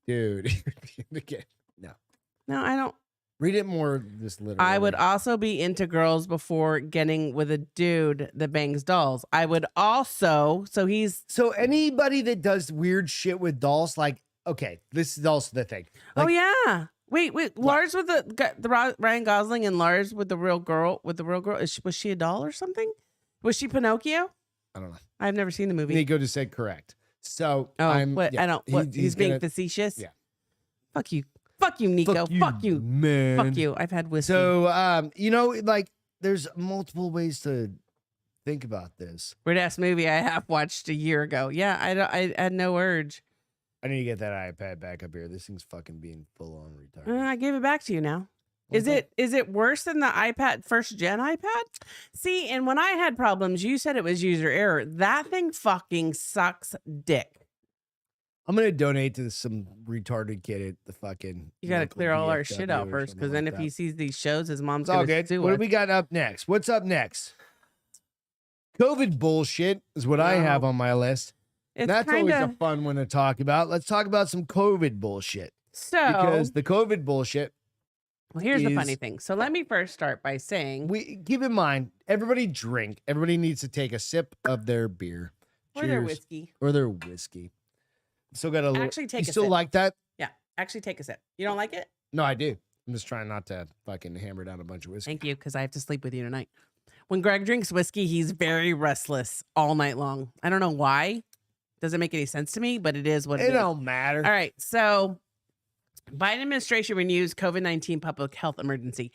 dude, he would be no. No, I don't. Read it more just literally. I would also be into girls before getting with a dude that bangs dolls. I would also, so anybody that does weird shit with dolls, like, okay, this is also the thing. Like, oh yeah. Wait, Lars with the Ryan Gosling and Lars with the real girl, was she a doll or something? Was she Pinocchio? I don't know. I've never seen the movie. Nico just said correct. So I don't. He's being facetious. Yeah. Fuck you. Fuck you, Nico. Fuck you, man. Fuck you. I've had whiskey. So, like, there's multiple ways to think about this. Weird ass movie I have watched a year ago. Yeah, I had no urge. I need to get that iPad back up here. This thing's fucking being full on retarded. I gave it back to you now. Is it worse than the iPad first gen iPad? See, and when I had problems, you said it was user error. That thing fucking sucks dick. I'm gonna donate to some retarded kid at the fucking. You gotta clear all our shit out first, because then if he sees these shows, his mom's gonna sue us. What do we got up next? What's up next? COVID bullshit is what I have on my list. That's always a fun one to talk about. Let's talk about some COVID bullshit. Because the COVID bullshit. Well, here's the funny thing. So let me first start by saying, keep in mind, everybody drink. Everybody needs to take a sip of their beer. Or their whiskey. Or their whiskey. Still got a little. Actually, take a sip. You still like that? Yeah. Actually, take a sip. You don't like it? No, I do. I'm just trying not to fucking hammer down a bunch of whiskey. Thank you, because I have to sleep with you tonight. When Greg drinks whiskey, he's very restless all night long. I don't know why. Doesn't make any sense to me, but it is what it is. It don't matter. All right. So Biden administration renews COVID-19 public health emergency.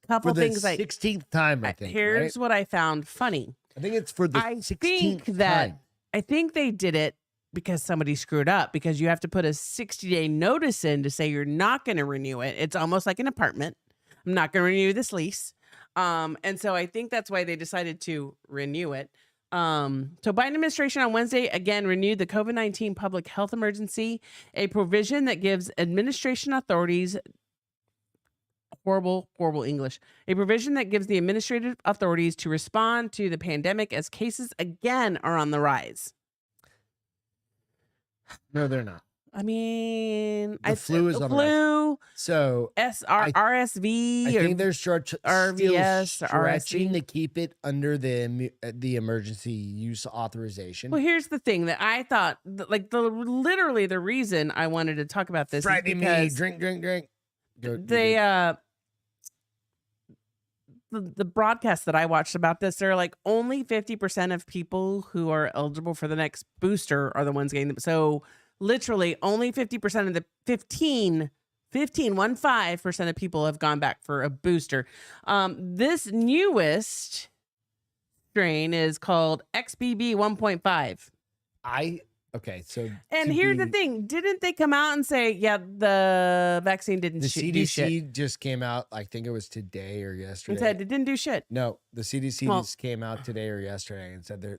Couple things like 16th time, I think. Here's what I found funny. I think it's for the 16th time. I think they did it because somebody screwed up, because you have to put a 60-day notice in to say you're not going to renew it. It's almost like an apartment. I'm not going to renew this lease. And so I think that's why they decided to renew it. So Biden administration on Wednesday again renewed the COVID-19 public health emergency, a provision that gives administration authorities horrible English, a provision that gives the administrative authorities to respond to the pandemic as cases again are on the rise. No, they're not. I mean, the flu is on the rise. So RSV. I think they're RVS or stretching RSV to keep it under the emergency use authorization. Well, here's the thing that I thought, literally the reason I wanted to talk about this Friday is because drink. The broadcast that I watched about this, they're like only 50% of people who are eligible for the next booster are the ones getting them. So literally only 50% of the 15% of people have gone back for a booster. This newest strain is called XBB 1.5. Okay, so and here's the thing: didn't they come out and say, yeah, the vaccine didn't do shit? The CDC just came out. I think it was today or yesterday. And said it didn't do shit. No, the CDC just came out today or yesterday and said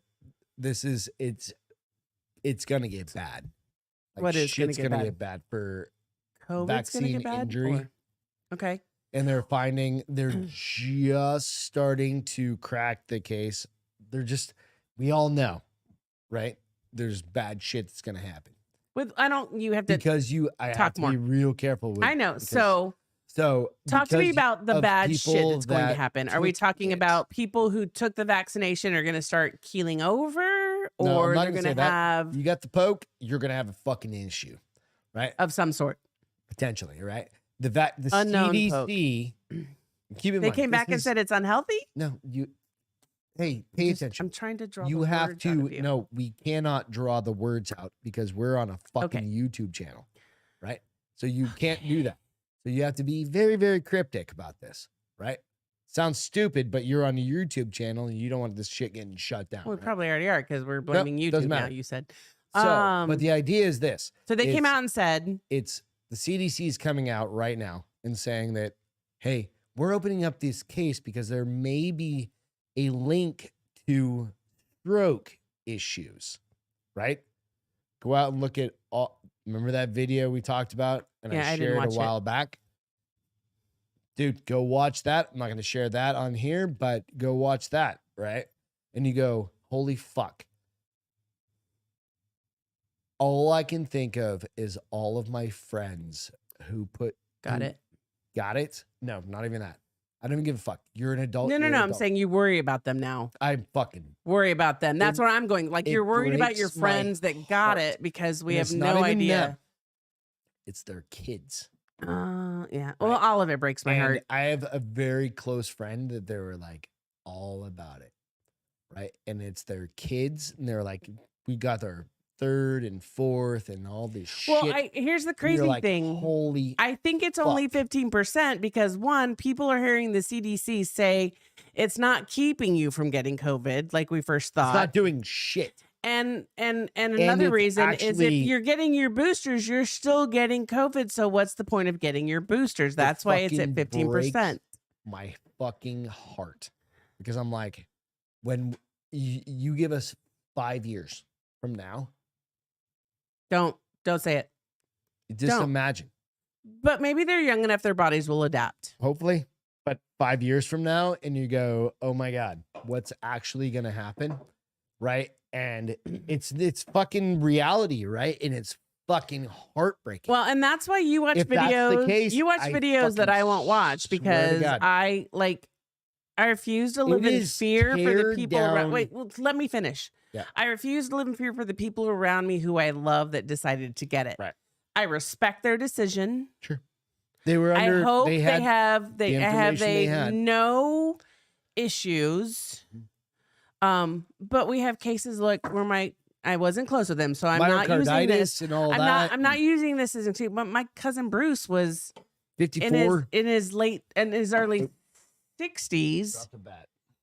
it's gonna get bad. Like, what is shit's gonna get bad for COVID's vaccine gonna get bad, injury? or? Okay. And they're just starting to crack the case. We all know, right? There's bad shit that's gonna happen. You have to I have to be real careful with. I know. So talk to me about the bad shit that's going to happen. Are we talking about people who took the vaccination are going to start keeling over, or they're going to have? You got the poke, you're going to have a fucking issue, right? Of some sort, potentially, right? The unknown CDC. poke. Keep in mind, they came back and said it's unhealthy. No, Hey, pay attention. I'm trying to draw. You the have words to. out of you. No, we cannot draw the words out because we're on a fucking YouTube channel, right? So you can't do that. So you have to be very, very cryptic about this, right? Sounds stupid, but you're on a YouTube channel and you don't want this shit getting shut down. Well, we right? probably already are because we're blaming YouTube now. You said. So, but the idea is this. So they came out and said it's the CDC is coming out right now and saying that, hey, we're opening up this case because there may be a link to stroke issues, right? Go out and look at remember that video we talked about and I shared a while back? Dude, go watch that. I'm not going to share that on here, but go watch that, right? And you go, holy fuck. All I can think of is all of my friends who got it. Got it? No, not even that. I don't even give a fuck. You're an adult. No. I'm saying you worry about them now. I fucking worry about them. That's where I'm going. Like you're worried about your friends that got it because we have no idea. Them. It's their kids. Yeah. Right? Well, all of it breaks my heart. I have a very close friend that they were like all about it, right? And it's their kids, and they're like, we got their third and fourth and all this shit. Well, here's the crazy thing. Holy I think it's only 15% because one, people are hearing the CDC say it's not keeping you from getting COVID like we first thought. It's not doing shit. And another reason is if you're getting your boosters, you're still getting COVID. So what's the point of getting your boosters? That's why it's at 15%. My fucking heart. Because I'm like, when you give us 5 years from now, Don't say it. Just imagine. But maybe they're young enough their bodies will adapt. Hopefully. But 5 years from now, and you go, oh my God, what's actually going to happen? Right? And it's fucking reality, right? And it's fucking heartbreaking. Well, and that's why you watch videos. You watch videos that I won't watch because I refuse to live in fear for the people around. Wait, let me finish. Yeah. I refuse to live in fear for the people around me who I love that decided to get it. Right. I respect their decision. Sure. They were under. I hope they have no issues. But we have cases like where I wasn't close with them, so I'm not using this. And all I'm not using this as an example. But my cousin Bruce was 54 in his early 60s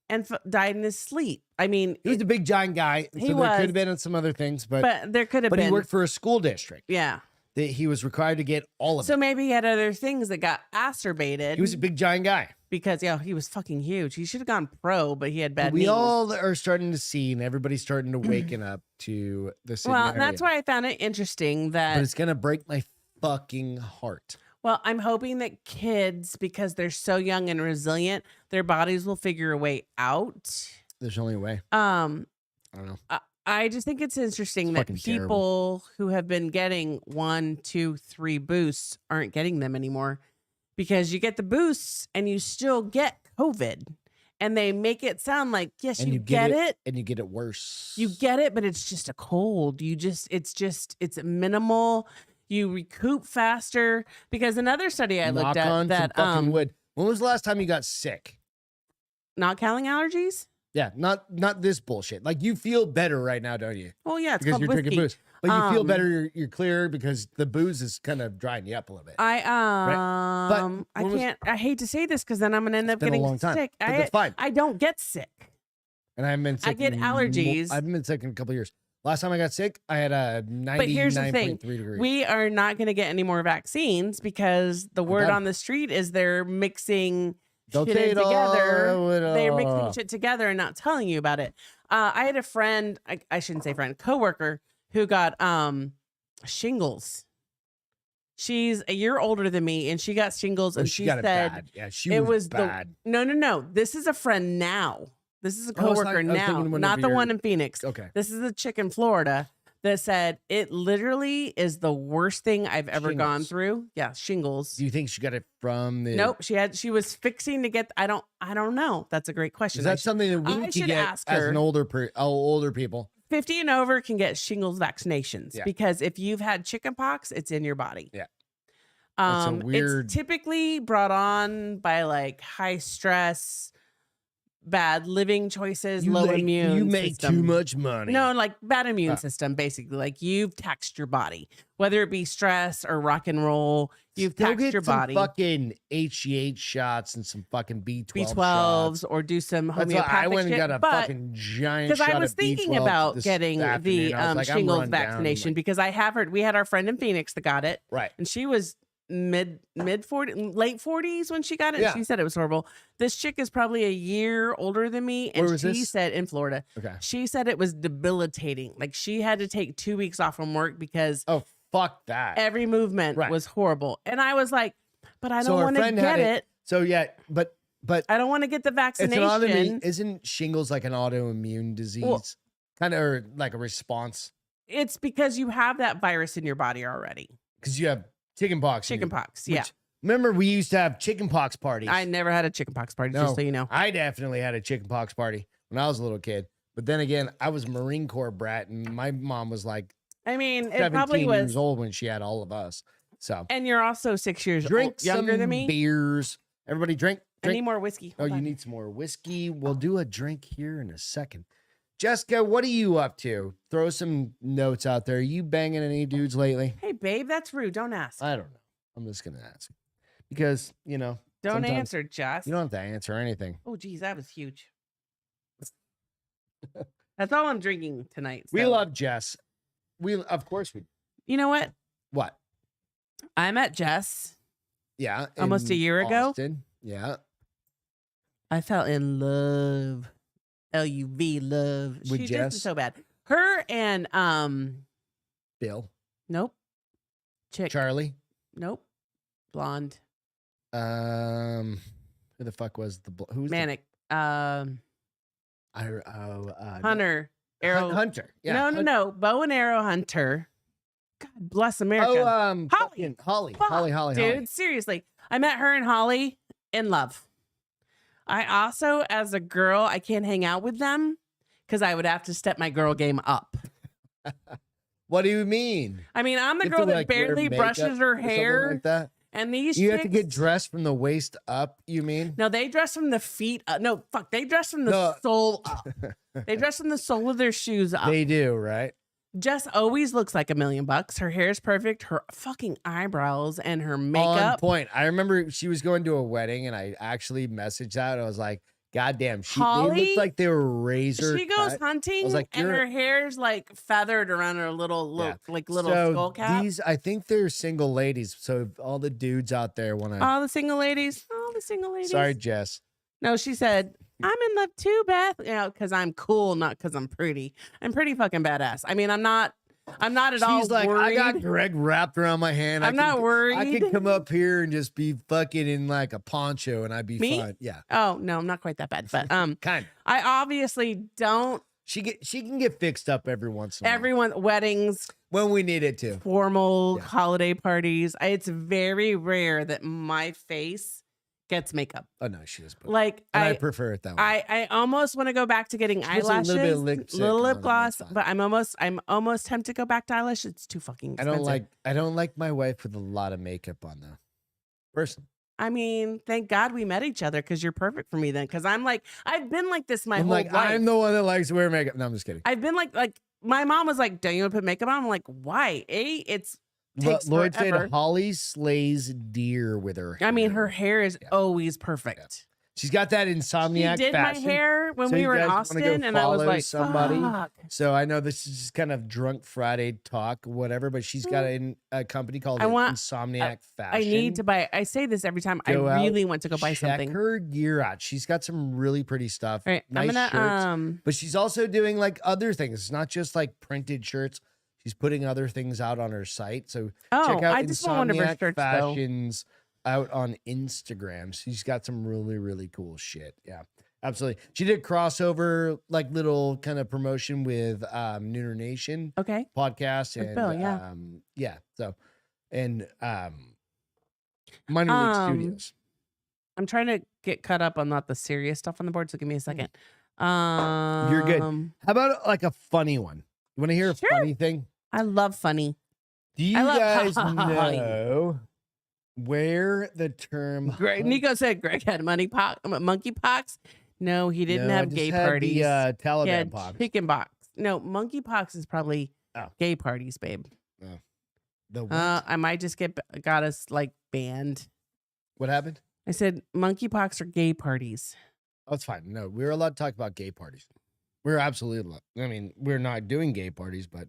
and died in his sleep. I mean, he was a big giant guy. So there could have been some other things, but there could have been. But he worked for a school district. Yeah. That he was required to get all of it. So maybe he had other things that got acerbated. He was a big giant guy. Because he was fucking huge. He should have gone pro, but he had bad knees. We all are starting to see, and everybody's starting to waken up to the scenario. Well, that's why I found it interesting that. But it's gonna break my fucking heart. Well, I'm hoping that kids, because they're so young and resilient, their bodies will figure a way out. There's only a way. I don't know. I just think it's interesting that people who have been getting 1, 2, 3 boosts aren't getting them anymore. Because you get the boosts and you still get COVID. And they make it sound like, yes, you get it. And you get it worse. You get it, but it's just a cold. It's minimal. You recoup faster. Because another study I looked at that fucking wood. When was the last time you got sick? Not counting allergies? Yeah, not this bullshit. Like you feel better right now, don't you? Well, yeah, it's because called you're whiskey. Drinking booze. But you feel better, you're clear because the booze is kind of drying you up a little bit. I hate to say this because then I'm gonna end up getting sick. That's fine. I don't get sick. And I haven't been sick. I get allergies. I haven't been sick in a couple of years. Last time I got sick, I had a 99.3 degrees. We are not going to get any more vaccines because the word on the street is they're mixing shit together. They're mixing shit together and not telling you about it. I had a friend, I shouldn't say friend, coworker who got shingles. She's a year older than me, and she got shingles, and she said bad. Yeah, she was bad. No. This is a friend now. This is a coworker now, not the one in Phoenix. Okay. This is a chick in Florida that said it literally is the worst thing I've ever gone through. Yeah, shingles. Do you think she got it from the? Nope. She was fixing to get. I don't know. That's a great question. Is that something that we need to get as an older people? 50 and over can get shingles vaccinations because if you've had chickenpox, it's in your body. Yeah. It's typically brought on by like high stress, bad living choices, low immune You make system. too much money. No, like bad immune system, basically. Like you've taxed your body, whether it be stress or rock and roll. You've taxed your body. Fucking HGH shots and some fucking B12 shots. Or do some homeopathic I went and shit. got a fucking giant shot. Because I was thinking about getting the shingles vaccination because I have heard we had our friend in Phoenix that got it. Right. And she was late 40s when she got it. And she said it was horrible. This chick is probably a year older than me. And she said in Florida, she said it was debilitating. Like she had to take 2 weeks off from work because fuck that. Every movement was horrible. And I was like, but I don't want to get it. So but I don't want to get the vaccination. Isn't shingles like an autoimmune disease? Kind of or like a response? It's because you have that virus in your body already. Because you have chickenpox. Chickenpox, yeah. Remember, we used to have chickenpox parties. I never had a chickenpox party, just so you know. I definitely had a chickenpox party when I was a little kid. But then again, I was a Marine Corps brat, and my mom was like, I mean, it probably was years old when she had all of us. So, and you're also 6 years younger than me. Beers, everybody drink. I need more whiskey. Hold on. You need some more whiskey. We'll do a drink here in a second. Jessica, what are you up to? Throw some notes out there. Are you banging any dudes lately? Hey, babe, that's rude. Don't ask. I don't know. I'm just gonna ask because don't answer, Jess. You don't have to answer anything. Oh, geez, that was huge. That's all I'm drinking tonight. So. We love Jess. Of course we. You know what? What? I met Jess. Yeah. Almost a year ago. Yeah. I fell in love. LUV love. With She Jess? just is so bad. Her and Bill. Nope. Chick. Charlie. Nope. Blonde. Who the fuck was who's Manic. Hunter. Arrow Hunter. Yeah. No. Bow and arrow hunter. God bless America. Holly. Dude, seriously. I met her and Holly in love. I also, as a girl, I can't hang out with them because I would have to step my girl game up. What do you mean? I mean, I'm the girl that barely brushes her hair. Like that? And these you have to get dressed from the waist up, you mean? No, they dress from the feet up. No, fuck. They dress from the sole up. They dress from the sole of their shoes up. They do, right? Jess always looks like $1 million. Her hair is perfect. Her fucking eyebrows and her makeup. On point. I remember she was going to a wedding and I actually messaged out. I was like, God damn, they looked like they were razor. She goes hunting and her hair's like feathered around her little skull cap. I think they're single ladies. So if all the dudes out there want to. All the single ladies. Sorry, Jess. No, she said, I'm in love too, Beth. Because I'm cool, not because I'm pretty. I'm pretty fucking badass. I mean, I'm not at all She's like, worried. I got Greg wrapped around my hand. I'm not worried. I can come up here and just be fucking in like a poncho and I'd be fine. Yeah. Oh, no, I'm not quite that bad. But kind of. I obviously don't. She can get fixed up every once in a while. Everyone, weddings. When we need it to. Formal holiday parties. It's very rare that my face gets makake. Oh, no, she is. Like, I prefer it that way. I almost want to go back to getting eyelashes, little lip gloss, but I'm almost tempted to go back to eyelash. It's too fucking expensive. I don't like my wife with a lot of makeup on though. Personally. I mean, thank God we met each other because you're perfect for me then. Because I've been like this my whole life. I'm the one that likes to wear makeup. No, I'm just kidding. I've been like my mom was like, "Don't you want to put makeup on?" I'm like, "Why? It's takes Lloyd forever." said Holly slays deer with her hair. I mean, her hair is always perfect. She's got that insomniac She did fashion. my hair when So we you were in guys wanna go Austin, and I was follow like, somebody? fuck. So I know this is just kind of drunk Friday talk, whatever, but she's got a company called Insomniac Fashion. I need to buy. I say this every time. Go I out, really want to go buy something. Check her gear out. She's got some really pretty stuff. All right, Nice I'm gonna shirts. But she's also doing like other things. It's not just like printed shirts. She's putting other things out on her site. So check out I just want one of her Insomniac shirts, Fashions out on Instagram. She's got some really, really cool shit. Yeah, absolutely. She did crossover, like little kind of promotion with Nooner Nation podcast and Bill, yeah. So and Minor League Studios. I'm trying to get caught up on not the serious stuff on the board, so give me a second. You're good. How about like a funny one? You want to hear a funny thing? I love funny. Do you guys know where the term Nico said Greg had monkeypox? No, he didn't have gay parties. The Taliban he had pox. chicken pox. No, monkeypox is probably gay parties, babe. The what? I might just got us like banned. What happened? I said monkeypox or gay parties. Oh, it's fine. No, we're allowed to talk about gay parties. We're absolutely allowed. I mean, we're not doing gay parties, but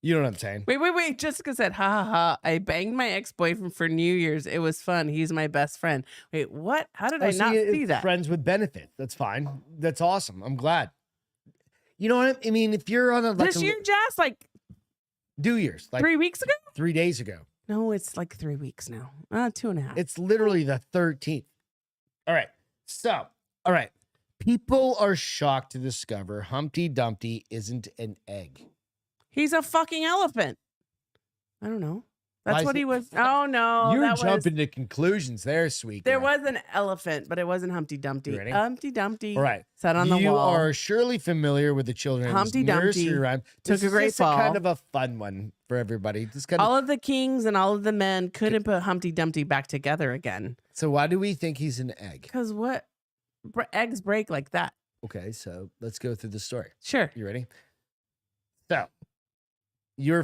you know what I'm saying. Wait. Jessica said, ha ha ha. I banged my ex-boyfriend for New Year's. It was fun. He's my best friend. Wait, what? How did I not see that? Friends with benefits. That's fine. That's awesome. I'm glad. You know what I mean? If you're on this year, Jess, like New Year's, like 3 weeks ago? 3 days ago. No, it's like 3 weeks now. 2.5. It's literally the 13th. All right. So, all right. People are shocked to discover Humpty Dumpty isn't an egg. He's a fucking elephant. I don't know. That's what he was. Oh, no. You're jumping to conclusions there, sweet girl. There was an elephant, but it wasn't Humpty Dumpty. Humpty Dumpty. All right. Sat on the wall. You are surely familiar with the children's Humpty Dumpty nursery rhyme. took a great fall. Kind of a fun one for everybody. All of the kings and all of the men couldn't put Humpty Dumpty back together again. So why do we think he's an egg? Because what? Eggs break like that. Okay, so let's go through the story. Sure. You ready? So, you're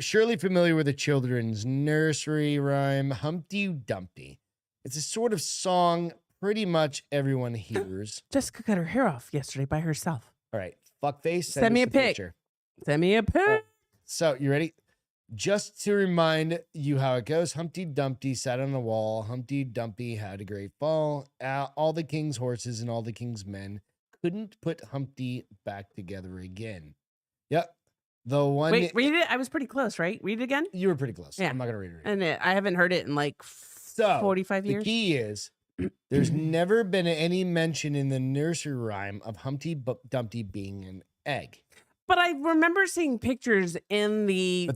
surely familiar with the children's nursery rhyme, Humpty Dumpty. It's a sort of song pretty much everyone hears. Jessica cut her hair off yesterday by herself. All right, fuckface, send me a pic. Send me a pic. So, you ready? Just to remind you how it goes, Humpty Dumpty sat on a wall. Humpty Dumpty had a great fall. All the king's horses and all the king's men couldn't put Humpty back together again. Yep. The one. Wait, read it. I was pretty close, right? Read it again. You were pretty close. Yeah. I'm not gonna read it. And I haven't heard it in like 45 years. The key is there's never been any mention in the nursery rhyme of Humpty Dumpty being an egg. But I remember seeing pictures in the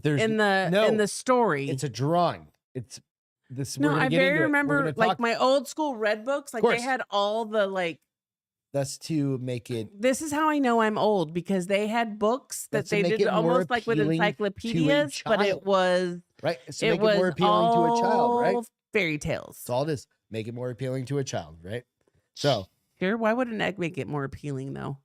story. It's a drawing. It's this. No, I very remember like my old school red books. Like they had all the like. That's to make it. This is how I know I'm old because they had books that they did almost like with encyclopedias, but it was right. So make it more appealing to a child, right? Fairy tales. That's all it is. Make it more appealing to a child, right? So sure. Why would an egg make it more appealing though?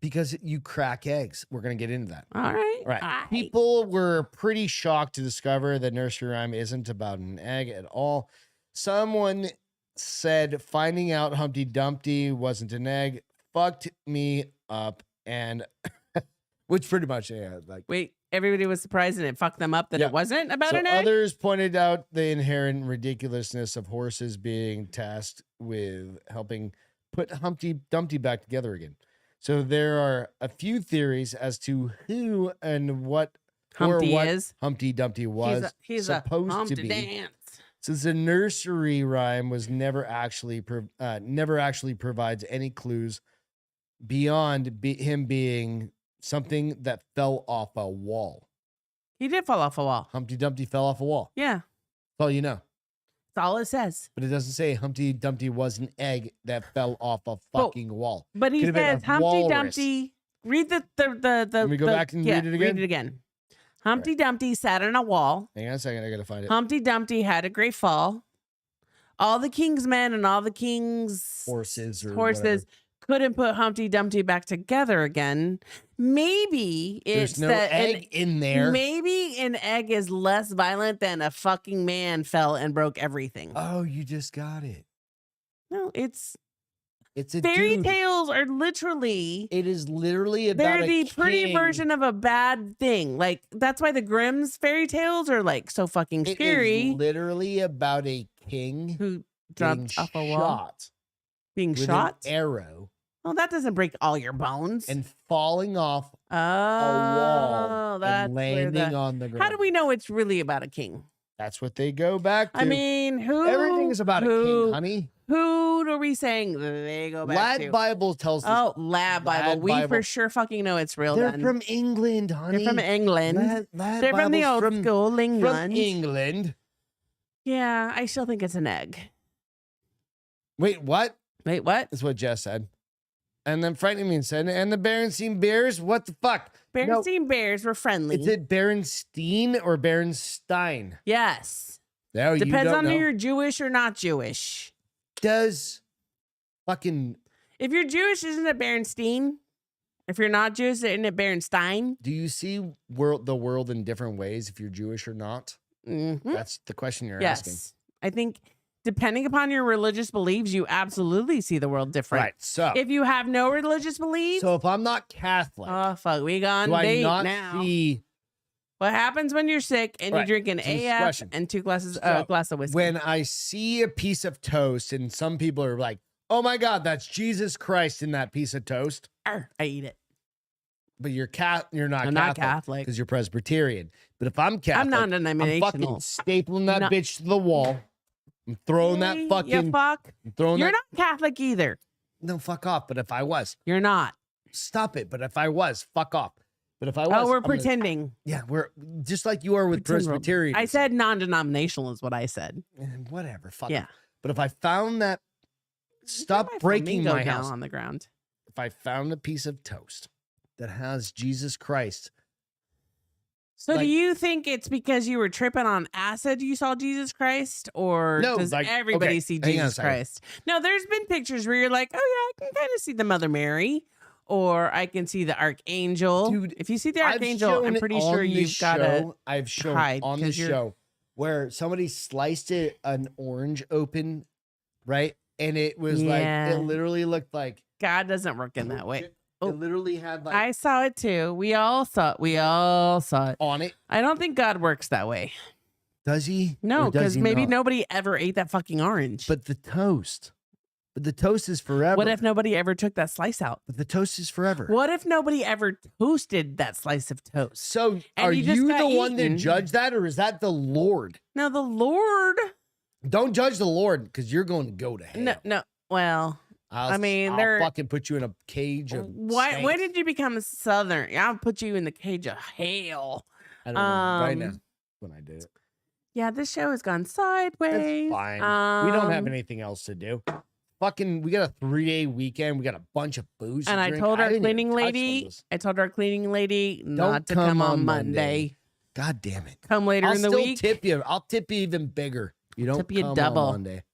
Because you crack eggs. We're going to get into that. All right. All right. People were pretty shocked to discover that nursery rhyme isn't about an egg at all. Someone said finding out Humpty Dumpty wasn't an egg fucked me up, and which pretty much, yeah, like. Wait, everybody was surprised and it fucked them up that it wasn't about an egg? Others pointed out the inherent ridiculousness of horses being tasked with helping put Humpty Dumpty back together again. So there are a few theories as to who and what Humpty Dumpty was supposed to be. Dance. Since the nursery rhyme was never actually provides any clues beyond him being something that fell off a wall. He did fall off a wall. Humpty Dumpty fell off a wall. Yeah. That's all you know. That's all it says. But it doesn't say Humpty Dumpty was an egg that fell off a fucking wall. But he says Humpty Dumpty. Read the. Let me go back and read it again. Read it again. Humpty Dumpty sat on a wall. Hang on a second, I gotta find it. Humpty Dumpty had a great fall. All the king's men and all the king's horses couldn't put Humpty Dumpty back together again. Maybe it's no egg in there. Maybe an egg is less violent than a fucking man fell and broke everything. Oh, you just got it. No, it's a fairy dude. tales are literally. It is literally about They're the pretty king. version of a bad thing. Like that's why the Grimm's fairy tales are like so fucking scary. It is literally about a king who jumped off a wall, shot being with shot. an arrow. Well, that doesn't break all your bones. And falling off a wall that's and landing on the ground. How do we know it's really about a king? That's what they go back to. I mean, everything is about a king, honey. Who are we saying they go back to? Lad Bible tells us. Oh, Lad Bible. We for sure fucking know it's real. They're then. from England, honey. They're from England. Lad They're from the old Bible's school England. From England. Yeah, I still think it's an egg. Wait, what? Wait, what? That's what Jess said. And then frightening me said, and the Berenstein Bears? What the fuck? Berenstein Bears were friendly. Is it Berenstein or Berenstein? Yes. No, depends on know. if you're Jewish or not Jewish. Does fucking... If you're Jewish, isn't it Berenstein? If you're not Jewish, isn't it Berenstein? Do you see the world in different ways if you're Jewish or not? Mm-hmm. That's the question you're yes. asking. I think depending upon your religious beliefs, you absolutely see the world different. Right. So if you have no religious beliefs, so if I'm not Catholic, oh fuck, we gone do date I not now. see What happens when you're sick and you drink an AF and 2 glasses glass of whiskey? When I see a piece of toast and some people are like, "Oh my God, that's Jesus Christ in that piece of toast," I eat it. But you're not I'm not Catholic because you're Presbyterian. But if I'm Catholic, I'm non-denominational. I'm fucking stapling that bitch to the wall. I'm throwing that fucking. You fuck. I'm throwing you're that, not Catholic either. No, fuck off. But if I was, you're not. Stop it. But if I was, fuck off. But if I was, we're pretending. Yeah, we're just like you are with Presbyterian. I said non-denominational is what I said. Whatever. Fuck. Yeah. But if I found that, stop breaking my house on the ground. If I found a piece of toast that has Jesus Christ. So do you think it's because you were tripping on acid you saw Jesus Christ? Or does everybody see Jesus Christ? No, there's been pictures where you're like, oh yeah, I can kind of see the Mother Mary. Or I can see the Archangel. Dude, if you see the Archangel, I'm pretty sure you've got to I've shown on the show where somebody sliced an orange open, right? And it was like, it literally looked like. God doesn't work in that way. It literally had like. I saw it too. We all saw it. We all saw it. On it. I don't think God works that way. Does he? No, because maybe nobody ever ate that fucking orange. But the toast. But the toast is forever. What if nobody ever took that slice out? But the toast is forever. What if nobody ever toasted that slice of toast? So are you the one that judge that, or is that the Lord? No, the Lord. Don't judge the Lord, because you're going to go to hell. No. Well, I'll fucking put you in a cage of Why? When did you become a Southern? I'll put you in the cage of hell. I don't know. Right now, when I did it. Yeah, this show has gone sideways. It's fine. We don't have anything else to do. Fucking, we got a 3-day weekend. We got a bunch of booze. And I told our cleaning lady, not to come on Monday. God damn it. Come later in the week. Tip you. I'll tip you even bigger. You don't tip you come double on Monday.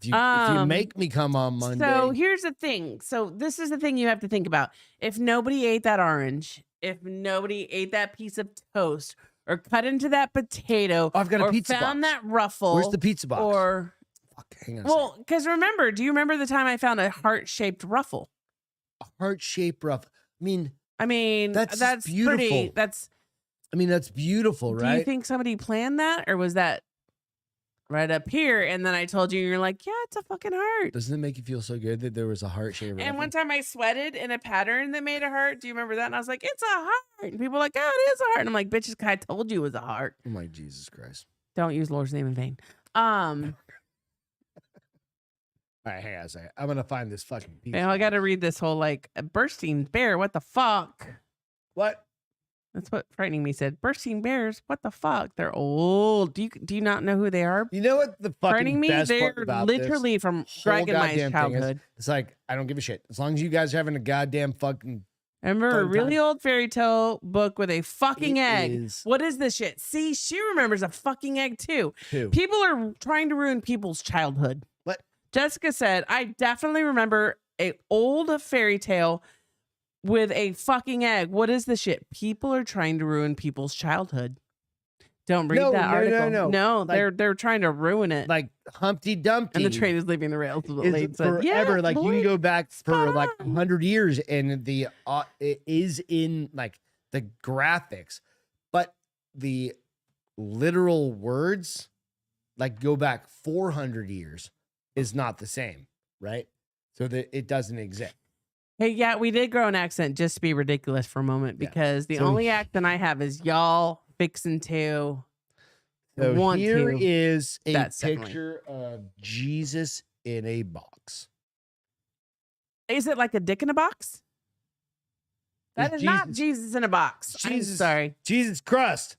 If you make me come on Monday. So here's the thing. So this is the thing you have to think about. If nobody ate that orange, if nobody ate that piece of toast, or cut into that potato, I've got a pizza box. Found that ruffle. Where's the pizza box? Or hang on. Well, because remember, do you remember the time I found a heart-shaped ruffle? A heart-shaped ruffle. I mean, that's beautiful. Pretty. That's beautiful, right? Do you think somebody planned that, or was that right up here? And then I told you, and you're like, yeah, it's a fucking heart. Doesn't it make you feel so good that there was a heart-shaped ruffle? And one time I sweated in a pattern that made a heart. Do you remember that? And I was like, it's a heart. And people were like, oh, it is a heart. And I'm like, bitches, I told you it was a heart. Oh my Jesus Christ! Don't use Lord's name in vain. All right, hang on a second. I'm gonna find this fucking piece. I got to read this whole like bursting bear. What the fuck? What? That's what frightening me said. Bursting bears. What the fuck? They're old. Do you not know who they are? You know what the fucking frightening me? Best They're part about literally from Greg and my childhood. It's like I don't give a shit as long as you guys are having a goddamn fucking. I remember a really old fairy tale book with a fucking egg. What is this shit? See, she remembers a fucking egg too. People are trying to ruin people's childhood. What? Jessica said, I definitely remember a old fairy tale with a fucking egg. What is this shit? People are trying to ruin people's childhood. Don't read that article. No, Like, they're trying to ruin it. like Humpty Dumpty. And the train is leaving the rails. Is what is Lane said. forever. Yeah, Like you Lloyd, can go back for like on. 100 years, and the it is in like the graphics, but the literal words like go back 400 years is not the same, right? So that it doesn't exist. Hey, yeah, we did grow an accent just to be ridiculous for a moment because the So only accent I have is y'all fixing to So want here to. is a That's definitely- picture of Jesus in a box. Is it like a dick in a box? That It's is not Jesus- Jesus in a box. I'm Jesus- sorry. Jesus crust.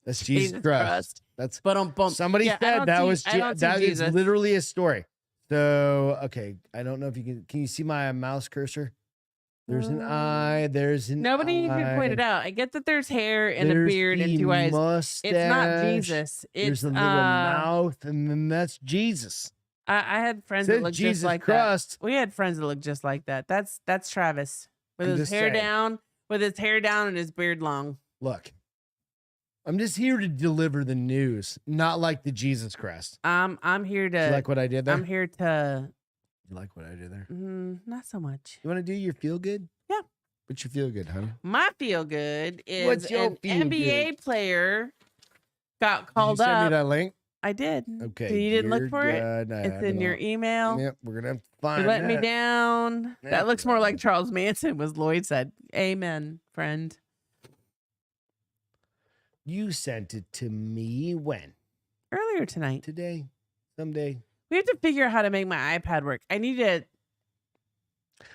That's Jesus crust. That's But somebody Yeah, I said don't that see- was I don't see that is Jesus. literally a story. So okay, I don't know if can you see my mouse cursor? There's an eye. There's an Nobody even pointed eye. out. I get that there's hair and There's a beard and the 2 eyes. mustache. It's not Jesus. There's It's a little mouth, and then that's Jesus. I had friends that Says looked Jesus just like crust. that. We had friends that looked just like that. That's Travis with I'm his just hair saying. down, and his beard long. Look, I'm just here to deliver the news, not like the Jesus crest. I'm here Do you to. like what I did there? I'm here to. You like what I did there? Not so much. You want to do your feel good? Yeah. What's your feel good, honey? My feel good is What's your an feel NBA player got Did you called send me up. that link? I did. Okay. You didn't look you're for it? good. I It's have in it your all. email. Yep, we're gonna have to You find let me that. down. Yeah, That looks more like right. Charles Manson, was Lloyd said. Amen, friend. You sent it to me when? Earlier tonight. Today? Someday? We have to figure out how to make my iPad work. I need to.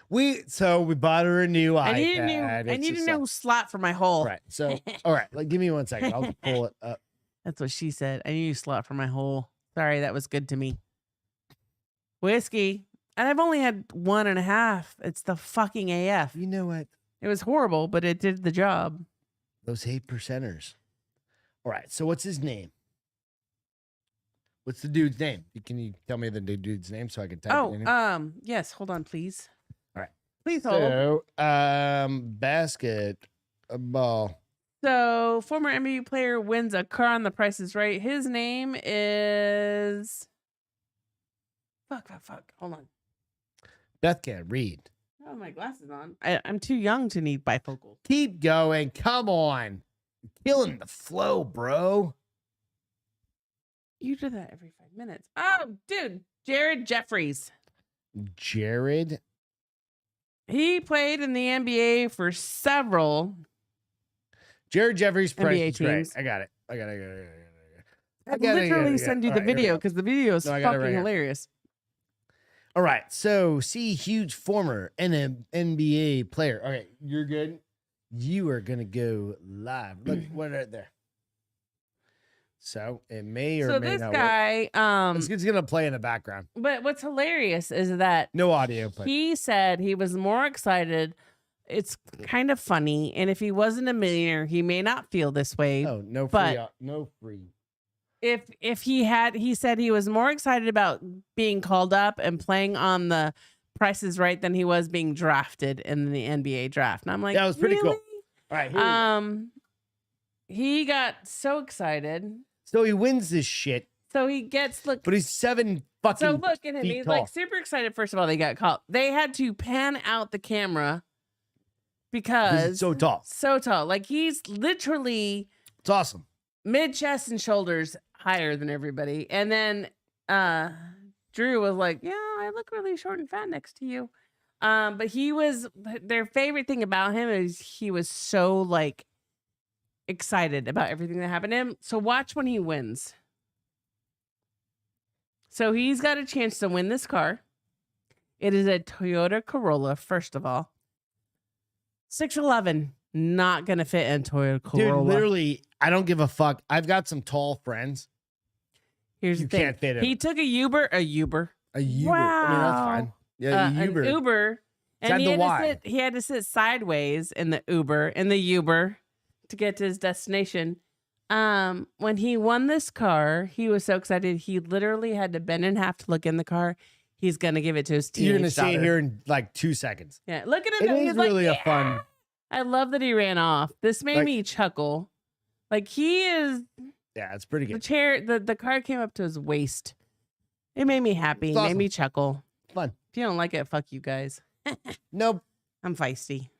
We bought her a new iPad. I need a new slot for my hole. Right. So all right, like give me 1 second. I'll just pull it up. That's what she said. I need a new slot for my hole. Sorry, that was good to me. Whiskey. And I've only had 1.5. It's the fucking AF. You know what? It was horrible, but it did the job. Those 8%ers. All right. So what's his name? What's the dude's name? Can you tell me the dude's name so I can type it in? Yes. Hold on, please. All right. Please hold. So, basketball. So, former NBA player wins a car on The Price is Right. His name is. Fuck. Hold on. Beth can't read. Oh, my glasses on. I'm too young to need bifocals. Keep going. Come on. You're killing the flow, bro. You do that every 5 minutes. Oh, dude. Jared Jeffries. Jared. He played in the NBA for several. Jared Jeffries. NBA Price is Right. teams. I got it. I literally send you the video because the video is No, I got it fucking right here. hilarious. All right. So, see, huge former NBA player. All right. You're good. You are going to go live. Look, what right there. So, it may or So may this not guy, work. It's going to play in the background. but what's hilarious is that No audio. Play. he said he was more excited. It's kind of funny, and if he wasn't a millionaire, he may not feel this way. Oh, no free. but- No free. If he said he was more excited about being called up and playing on the Price is Right than he was being drafted in the NBA draft. And I'm like, That was pretty cool. really? All right. Here we go. He got so excited. So he wins this shit, So he gets but he's 7 fucking. So look at him. feet He's tall. like super excited. First of all, they got caught. They had to pan out the camera because He's so tall. So tall. Like he's literally It's awesome. mid chest and shoulders higher than everybody. And then Drew was like, "Yeah, I look really short and fat next to you." But he was their favorite thing about him is he was so like excited about everything that happened to him. So watch when he wins. So he's got a chance to win this car. It is a Toyota Corolla, first of all. 6'11", not gonna fit in Toyota Corolla. Dude, literally, I don't give a fuck. I've got some tall friends. Here's You the thing. can't fit in. He took a Uber. A Uber. I mean, that's Wow. fine. Yeah, An Uber, It's and at the Y. he had to sit sideways in the Uber to get to his destination. When he won this car, he was so excited he literally had to bend in half to look in the car. He's gonna give it to his teenage You're gonna see daughter. it here in like 2 seconds. Yeah, look at him. It He's is like, really "Yeah." a fun. I love that he ran off. This made Like- me chuckle. Like he is. Yeah, it's pretty good. The card came up to his waist. It made me happy. Awesome. Made me chuckle. Fun. If you don't like it, fuck you guys. Nope. I'm feisty.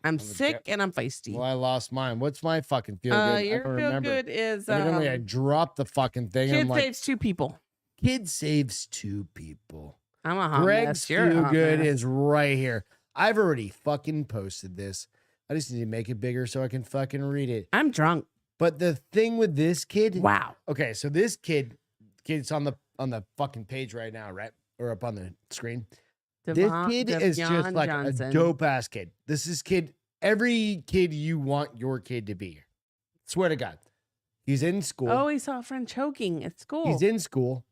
I'm sick and I'm feisty. Well, I lost mine. What's my fucking feel good? Your feel good is evidently I dropped the fucking thing. Kid I'm like, saves 2 people. Kid saves 2 people. I'm a hot Greg's mess. You're a feel hot good mess. is right here. I've already fucking posted this. I just need to make it bigger so I can fucking read it. I'm drunk. But the thing with this kid, wow. Okay, so this kid's on the fucking page right now, right? Or up on the screen. This kid is just like a dope ass kid. This is every kid you want your kid to be. Swear to God. He's in school. Oh, he saw a friend choking at school. He's in school.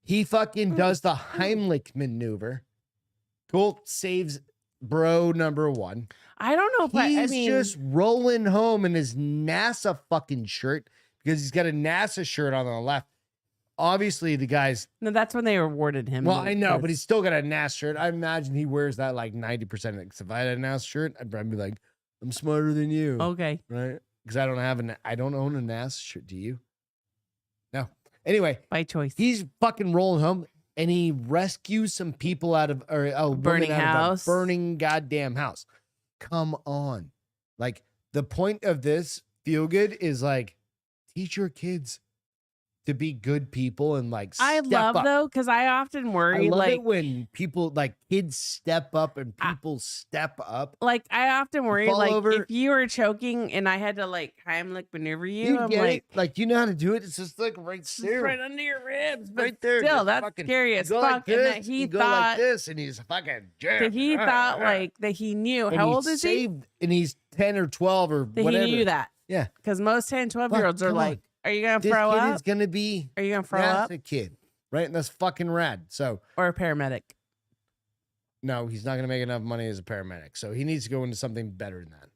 He fucking does the Heimlich maneuver. Colt saves bro number 1. I don't know if he's just rolling home in his NASA fucking shirt because he's got a NASA shirt on the left. Obviously, the guy's... No, that's when they rewarded him. Well, I know, but he's still got a NASA shirt. I imagine he wears that like 90% of it. If I had a NASA shirt, I'd probably be like, I'm smarter than you. Okay. Right? Because I don't own a NASA shirt. Do you? No. Anyway. By choice. He's fucking rolling home and he rescues some people out of a burning house. A burning goddamn house. Come on. Like, the point of this feel good is like, teach your kids to be good people and like I love up. though, because I often worry I love like it when people like kids step up and people step up. Like I often worry like over. If you were choking and I had to like Heimlich maneuver you, I'm get like, it? Like you know how to do it. It's just like right there, right under your ribs, but right there. still, that's fucking, scary as fuck. Like this, and that he go thought like this, and he's fucking that he thought like that he knew. And How old is he? And he's 10 or 12 or That whatever. he knew that. Yeah, because most 10, 12-year-olds are like, "Are you gonna this throw kid up? is gonna be. Are you gonna throw up?" A kid, right? And that's fucking rad. So or a paramedic. No, he's not gonna make enough money as a paramedic. So he needs to go into something better than that.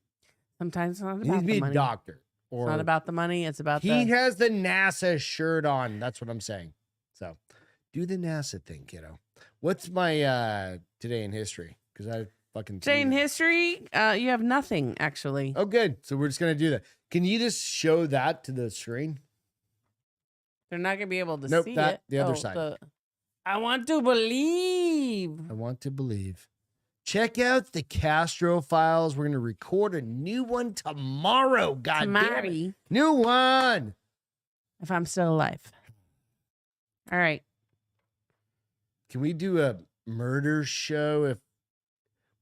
Sometimes it's not about He needs to be the a money. doctor. Or It's not about the money. It's about he has the NASA shirt on. That's what I'm saying. So do the NASA thing, kiddo. What's my today in history? Because I fucking Today in history, you have nothing actually. Oh, good. So we're just gonna do that. Can you just show that to the screen? They're not gonna be able to Nope, see that it. the other side. I want to believe. I want to believe. Check out the Castro files. We're gonna record a new one tomorrow. God damn it. New one. If I'm still alive. All right. Can we do a murder show?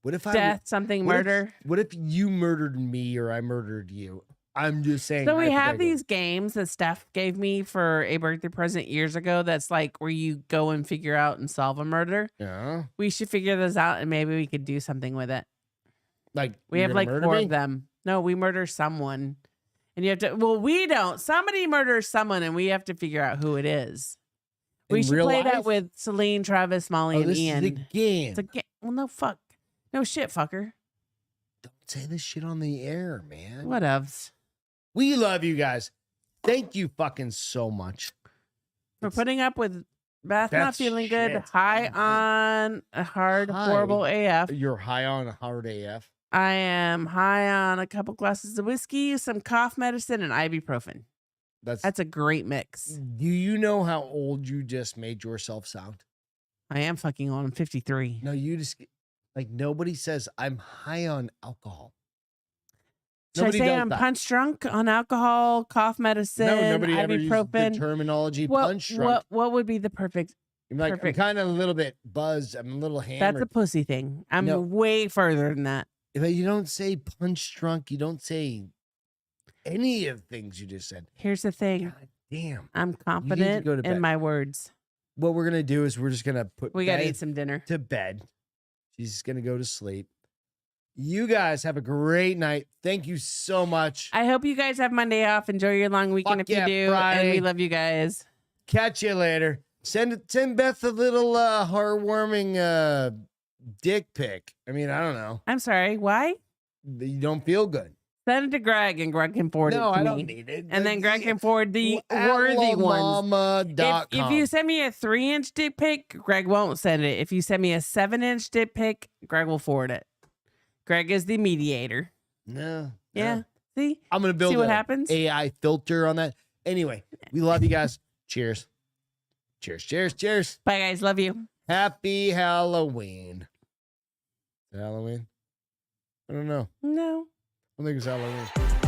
What if murder? What if you murdered me or I murdered you? I'm just saying. So we have these games that Steph gave me for a birthday present years ago. That's like where you go and figure out and solve a murder. Yeah. We should figure those out and maybe we could do something with it. Like we have like 4 of them. No, we murder someone. And you have to, well, we don't. Somebody murders someone and we have to figure out who it is. We should play that with Celine, Travis, Molly, and Ian. This is a game. It's a game. Well, no, fuck. No shit, fucker. Don't say this shit on the air, man. Whatevs. We love you guys. Thank you fucking so much. For putting up with Beth not feeling good. High on a horrible AF. You're high on a hard AF. I am high on a couple glasses of whiskey, some cough medicine, and ibuprofen. That's a great mix. Do you know how old you just made yourself sound? I am fucking old. I'm 53. No, you just like nobody says I'm high on alcohol. Should I say I'm punch drunk on alcohol, cough medicine, nobody ibuprofen? Ever uses the terminology punch drunk. What would be the perfect? I'm like, I'm kind of a little bit buzzed. I'm a little hammered. That's a pussy thing. I'm way further than that. But you don't say punch drunk. You don't say any of the things you just said. Here's the thing. God damn. I'm confident in my words. What we're going to do is we're just going to put We got to eat some dinner. To bed. She's going to go to sleep. You guys have a great night. Thank you so much. I hope you guys have Monday off. Enjoy your long weekend if you do. Friday. And we love you guys. Catch you later. Send Beth a little heartwarming dick pic. I mean, I don't know. I'm sorry. Why? You don't feel good. Send it to Greg and Greg can forward it to me. No, I don't need it. And then Greg can forward the worthy ones. If you send me a 3-inch dick pic, Greg won't send it. If you send me a 7-inch dick pic, Greg will forward it. Greg is the mediator. No. Yeah. See? I'm going to build what happens? AI filter on that. Anyway, we love you guys. Cheers. Cheers, cheers, cheers. Bye, guys. Love you. Happy Halloween. Halloween? I don't know. No. I think it's Halloween.